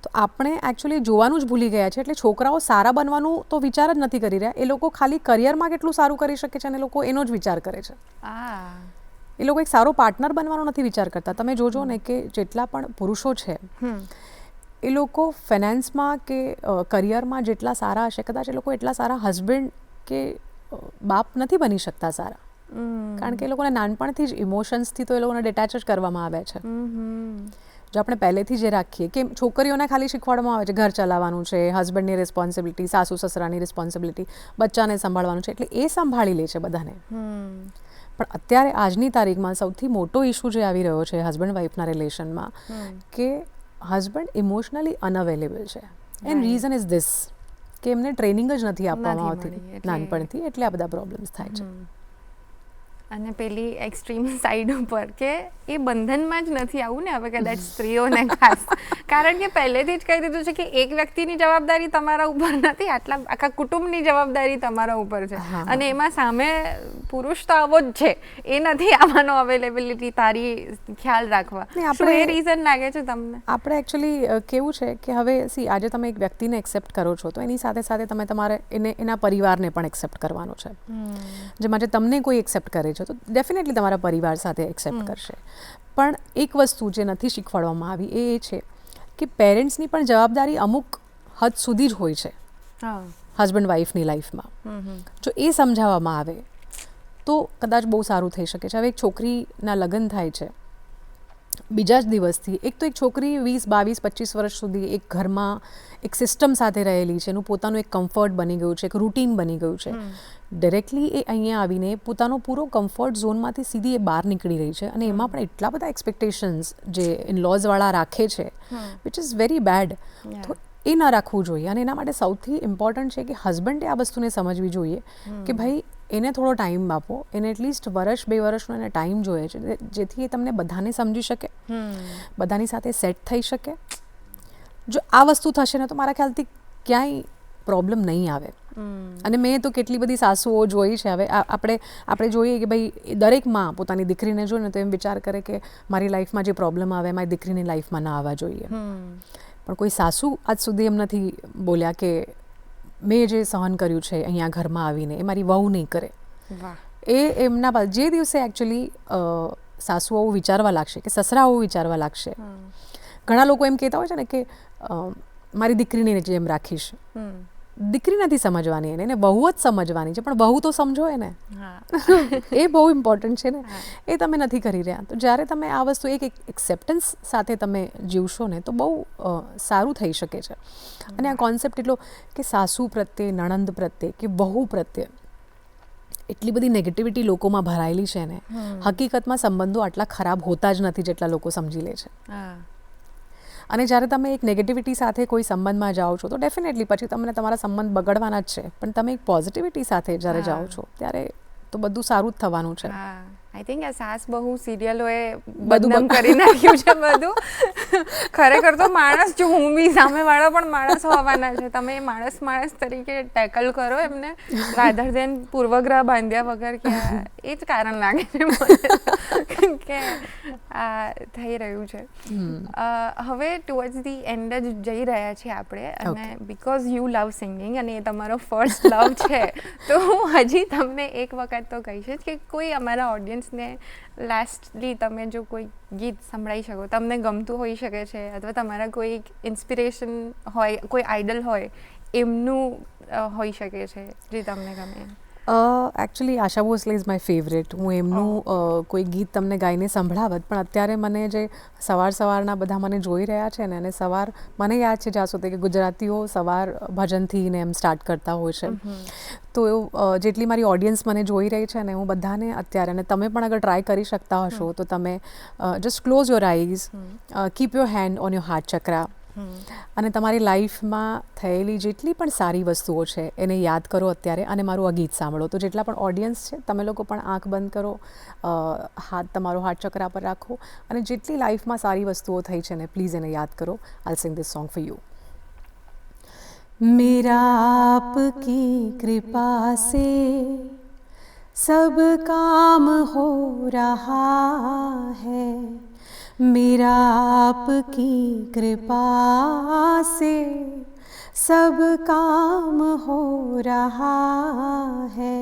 તો આપણે એકચ્યુઅલી જોવાનું જ ભૂલી ગયા છે. એટલે છોકરાઓ સારા બનવાનું તો વિચાર જ નથી કરી રહ્યા. એ લોકો ખાલી કરિયરમાં કેટલું સારું કરી શકે છે અને લોકો એનો જ વિચાર કરે છે. એ લોકો એક સારો પાર્ટનર બનવાનો નથી વિચાર કરતા. તમે જોજો ને કે જેટલા પણ પુરુષો છે એ લોકો ફાઇનાન્સમાં કે કરિયરમાં જેટલા સારા હશે, કદાચ એ લોકો એટલા સારા હસબન્ડ કે બાપ નથી બની શકતા સારા. કારણ કે એ લોકોને નાનપણથી જ ઇમોશન્સથી તો એ લોકોને ડિટેચ જ કરવામાં આવે છે. જો આપણે પહેલેથી જે રાખીએ કે છોકરીઓને ખાલી શીખવાડવામાં આવે છે ઘર ચલાવવાનું છે, હસબન્ડની રિસ્પોન્સિબિલિટી, સાસુ સસરાની રિસ્પોન્સિબિલિટી, બચ્ચાને સંભાળવાનું છે, એટલે એ સંભાળી લે છે બધાને. પણ અત્યારે આજની તારીખમાં સૌથી મોટો ઇશ્યુ જે આવી રહ્યો છે હસબન્ડ વાઈફના રિલેશનમાં, કે હસબન્ડ ઇમોશનલી અનઅવેલેબલ છે. એન્ડ રીઝન ઇઝ ધીસ કે એમને ટ્રેનિંગ જ નથી આપવામાં આવતી નાનપણથી, એટલે આ બધા પ્રોબ્લેમ્સ થાય છે. અને પેલી એક્સ્ટ્રીમ સાઈડ ઉપર કે એ બંધનમાં જ નથી આવું ને હવે કદાચ સ્ત્રીઓને ખાસ, કારણ કે પહેલેથી જ કહી દીધું છે કે એક વ્યક્તિની જવાબદારી તમારા ઉપર નથી, આખા કુટુંબની જવાબદારી તમારા ઉપર છે. અને એમાં સામે પુરુષ તો આવો જ છે, એ નથી આવવાનો અવેલેબિલિટી તારી ખ્યાલ રાખવા. શું એ રીઝન લાગે છે તમને? આપણે એકચ્યુઅલી કેવું છે કે હવે આજે તમે એક વ્યક્તિને એક્સેપ્ટ કરો છો તો એની સાથે સાથે તમે તમારે એના પરિવારને પણ એક્સેપ્ટ કરવાનો છે. જેમ આજે તમને કોઈ એક્સેપ્ટ કરે છે તો ડેફિનેટલી તમારા પરિવાર સાથે એક્સેપ્ટ કરશે. પણ એક વસ્તુ જે નથી શીખવાડવામાં આવી એ છે કે પેરેન્ટ્સની પણ જવાબદારી અમુક હદ સુધી જ હોય છે હસબન્ડ વાઈફની લાઈફમાં. જો એ સમજાવવામાં આવે તો કદાચ બહુ સારું થઈ શકે છે. હવે એક છોકરીના લગ્ન થાય છે, બીજા જ દિવસથી એક તો એક છોકરી 20, 22, 25 વર્ષ સુધી એક ઘરમાં એક સિસ્ટમ સાથે રહેલી છે, એનું પોતાનું એક કમ્ફર્ટ બની ગયું છે, એક રૂટીન બની ગયું છે. ડાયરેક્ટલી એ અહીંયા આવીને પોતાનો પૂરો કમ્ફર્ટ ઝોનમાંથી સીધી એ બહાર નીકળી રહી છે. અને એમાં પણ એટલા બધા એક્સપેક્ટેશન્સ જે ઇનલોઝવાળા રાખે છે, વિચ ઇઝ વેરી બેડ. તો એ ન રાખવું જોઈએ. અને એના માટે સૌથી ઇમ્પોર્ટન્ટ છે કે હસબન્ડે આ વસ્તુને સમજવી જોઈએ કે ભાઈ એને થોડો ટાઈમ આપો, એને એટલીસ્ટ વર્ષ 2 વર્ષનો એને ટાઈમ જોઈએ છે, જેથી એ તમને બધાને સમજી શકે, બધાની સાથે સેટ થઈ શકે. જો આ વસ્તુ થશે ને તો મારા ખ્યાલથી ક્યાંય પ્રોબ્લેમ નહીં આવે. અને મેં તો કેટલી બધી સાસુઓ જોઈ છે. હવે આપણે જોઈએ કે ભાઈ દરેક માં પોતાની દીકરીને જોઈને તો એમ વિચાર કરે કે મારી લાઈફમાં જે પ્રોબ્લેમ આવે મારી દીકરીની લાઈફમાં ના આવવા જોઈએ. પણ કોઈ સાસુ આજ સુધી એમ નથી બોલ્યા કે મેં જે સહન કર્યું છે અહીંયા ઘરમાં આવીને એ મારી વહુ નહીં કરે. એ એમના જે દિવસે એકચ્યુઅલી સાસુ આવું વિચારવા લાગશે કે સસરા આવું વિચારવા લાગશે. ઘણા લોકો એમ કહેતા હોય છે ને કે મારી દીકરીને જેમ રાખીશ. દીકરી નથી સમજવાની એને બહુ જ સમજવાની છે, પણ બહુ તો સમજો એને. એ બહુ ઇમ્પોર્ટન્ટ છે ને, એ તમે નથી કરી રહ્યા. તો જ્યારે તમે આ વસ્તુ એક એક્સેપ્ટન્સ સાથે તમે જીવશો ને તો બહુ સારું થઈ શકે છે. અને આ કોન્સેપ્ટ એટલો કે સાસુ પ્રત્યે, નણંદ પ્રત્યે કે બહુ પ્રત્યે એટલી બધી નેગેટિવિટી લોકોમાં ભરાયેલી છે ને, હકીકતમાં સંબંધો આટલા ખરાબ હોતા જ નથી જેટલા લોકો સમજી લે છે. અને જ્યારે તમે એક નેગેટિવિટી સાથે કોઈ સંબંધમાં જાઓ છો તો ડેફિનેટલી પછી તમને તમારા સંબંધ બગડવાના જ છે. પણ તમે એક પોઝિટિવિટી સાથે જ્યારે જાઓ છો ત્યારે તો બધું સારું જ થવાનું છે. આઈ થિંક આ સાસ બહુ સિરિયલોએ બદનામ કરી નાખ્યું છે બધું. ખરેખર તો માણસ, જો હું બી સામેવાળો પણ માણસ હોવાના છે, તમે માણસ તરીકે ટેકલ કરો એમને રાધર દેન પૂર્વગ્રહ બાંધ્યા વગર, કે એ જ કારણ લાગે છે મને કે આ થઈ રહ્યું છે. હવે ટુવર્ડ્સ ધી એન્ડ જ જઈ રહ્યા છીએ આપણે, અને બિકોઝ યુ લવ સિંગિંગ અને એ તમારો ફર્સ્ટ લવ છે, તો હું હજી તમને એક વખત તો કહીશ જ કે કોઈ અમારા ઓડિયન્સને લાસ્ટલી તમે જો કોઈ ગીત સંભળાવી શકો, તમને ગમતું હોઈ શકે છે, અથવા તમારા કોઈ ઇન્સ્પિરેશન હોય, કોઈ આઇડલ હોય, એમનું હોઈ શકે છે જે તમને ગમે. Actually Asha Bhosale is my favourite. હું એમનું કોઈ ગીત તમને ગાઈને સંભળાવત, પણ અત્યારે મને જે સવારના બધા મને જોઈ રહ્યા છે ને, અને સવાર મને યાદ છે જ્યાં સુધી કે ગુજરાતીઓ સવાર ભજનથી ને એમ સ્ટાર્ટ કરતા હોય છે. તો જેટલી મારી ઓડિયન્સ મને જોઈ રહી છે ને, હું બધાને અત્યારે, અને તમે પણ અગર ટ્રાય કરી શકતા હશો તો તમે just close your eyes, keep your hand on your heart chakra, અને તમારી લાઈફમાં થયેલી જેટલી પણ સારી વસ્તુઓ છે એને યાદ કરો અત્યારે, અને મારું આ ગીત સાંભળો. તો જેટલા પણ ઓડિયન્સ છે તમે લોકો પણ આંખ બંધ કરો, તમારો હાર્ટ ચક્રા પર રાખો, અને જેટલી લાઈફમાં સારી વસ્તુઓ થઈ છે ને પ્લીઝ એને યાદ કરો. આઈ સિંગ ધીસ સોંગ ફોર યુ. मेरा आपकी कृपा से सब काम हो रहा है, मेरा आपकी कृपा से सब काम हो रहा है,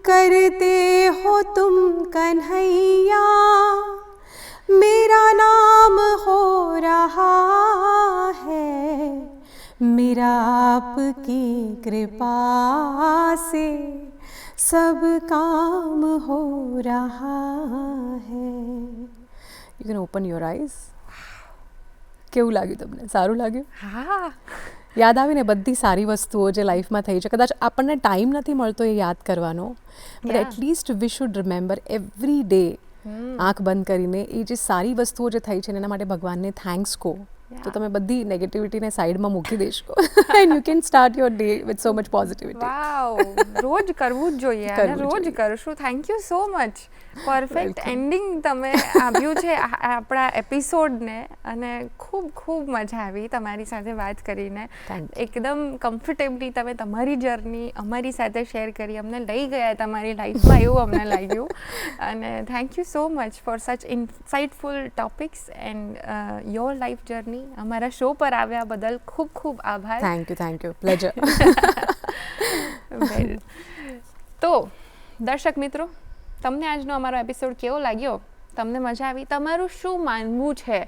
करते हो तुम कन्हैया मेरा नाम हो रहा है, मेरा आपकी कृपा से सब काम हो रहा है. You can open your eyes. કેવું લાગ્યું તમને? સારું લાગ્યું? હા, યાદ આવીને બધી સારી વસ્તુઓ જે લાઈફમાં થઈ છે. કદાચ આપણને ટાઈમ નથી મળતો એ યાદ કરવાનો, but at least we should remember every day, આંખ બંધ કરીને એ જે સારી વસ્તુઓ જે થઈ છે એના માટે ભગવાનને થેન્ક્સ કહો. તો તમે બધી નેગેટિવિટીને સાઈડમાં મૂકી દેશો and you can start your day with so much positivity. Wow, રોજ કરવું જ જોઈએ અને રોજ કરશું. Thank you so much. Perfect ending તમે આપ્યું છે આપણા એપિસોડને, અને ખૂબ ખૂબ મજા આવી તમારી સાથે વાત કરીને. એકદમ કમ્ફર્ટેબલી તમે તમારી જર્ની અમારી સાથે શેર કરી, અમને લઈ ગયા તમારી લાઈફમાં એવું અમને લાગ્યું. અને thank you so much for such insightful topics and your life journey. અમારા શો પર આવ્યા બદલ ખૂબ ખૂબ આભાર. Thank you, pleasure. તો દર્શક મિત્રો, તમને આજનો અમારો એપિસોડ કેવો લાગ્યો? તમને મજા આવી? તમારું શું માનવું છે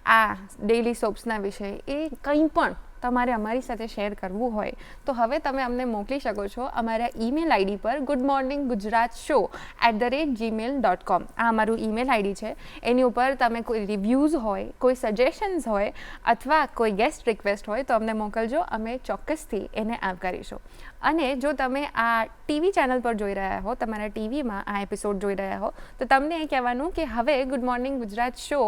આ ડેઇલી સોપ્સના વિશે? એ કંઈ પણ તમારે અમારી સાથે શેર કરવું હોય તો હવે તમે અમને મોકલી શકો છો અમારા ઈમેલ આઈડી પર goodmorninggujratshow@gmail.com. આ અમારું ઈમેલ આઈડી છે. એની ઉપર તમે કોઈ રિવ્યૂઝ હોય, કોઈ સજેશન્સ હોય, અથવા કોઈ ગેસ્ટ રિક્વેસ્ટ હોય તો અમને મોકલજો. અમે ચોક્કસથી એને આવકારીશું. અને જો તમે આ ટીવી ચેનલ પર જોઈ રહ્યા હો, તમારા ટીવીમાં આ એપિસોડ જોઈ રહ્યા હો, તો તમને એ કહેવાનું કે હવે ગુડ મોર્નિંગ ગુજરાત શો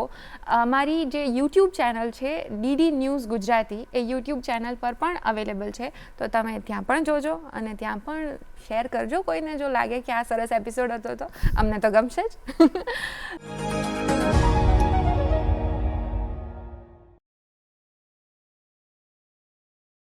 મારી જે યુટ્યુબ ચેનલ છે ડીડી ન્યૂઝ ગુજરાતી, એ યુટ્યુબ ચેનલ પર પણ અવેલેબલ છે. તો તમે ત્યાં પણ જોજો અને ત્યાં પણ શેર કરજો કોઈને જો લાગે કે આ સરસ એપિસોડ હતો તો. અમને તો ગમશે જ.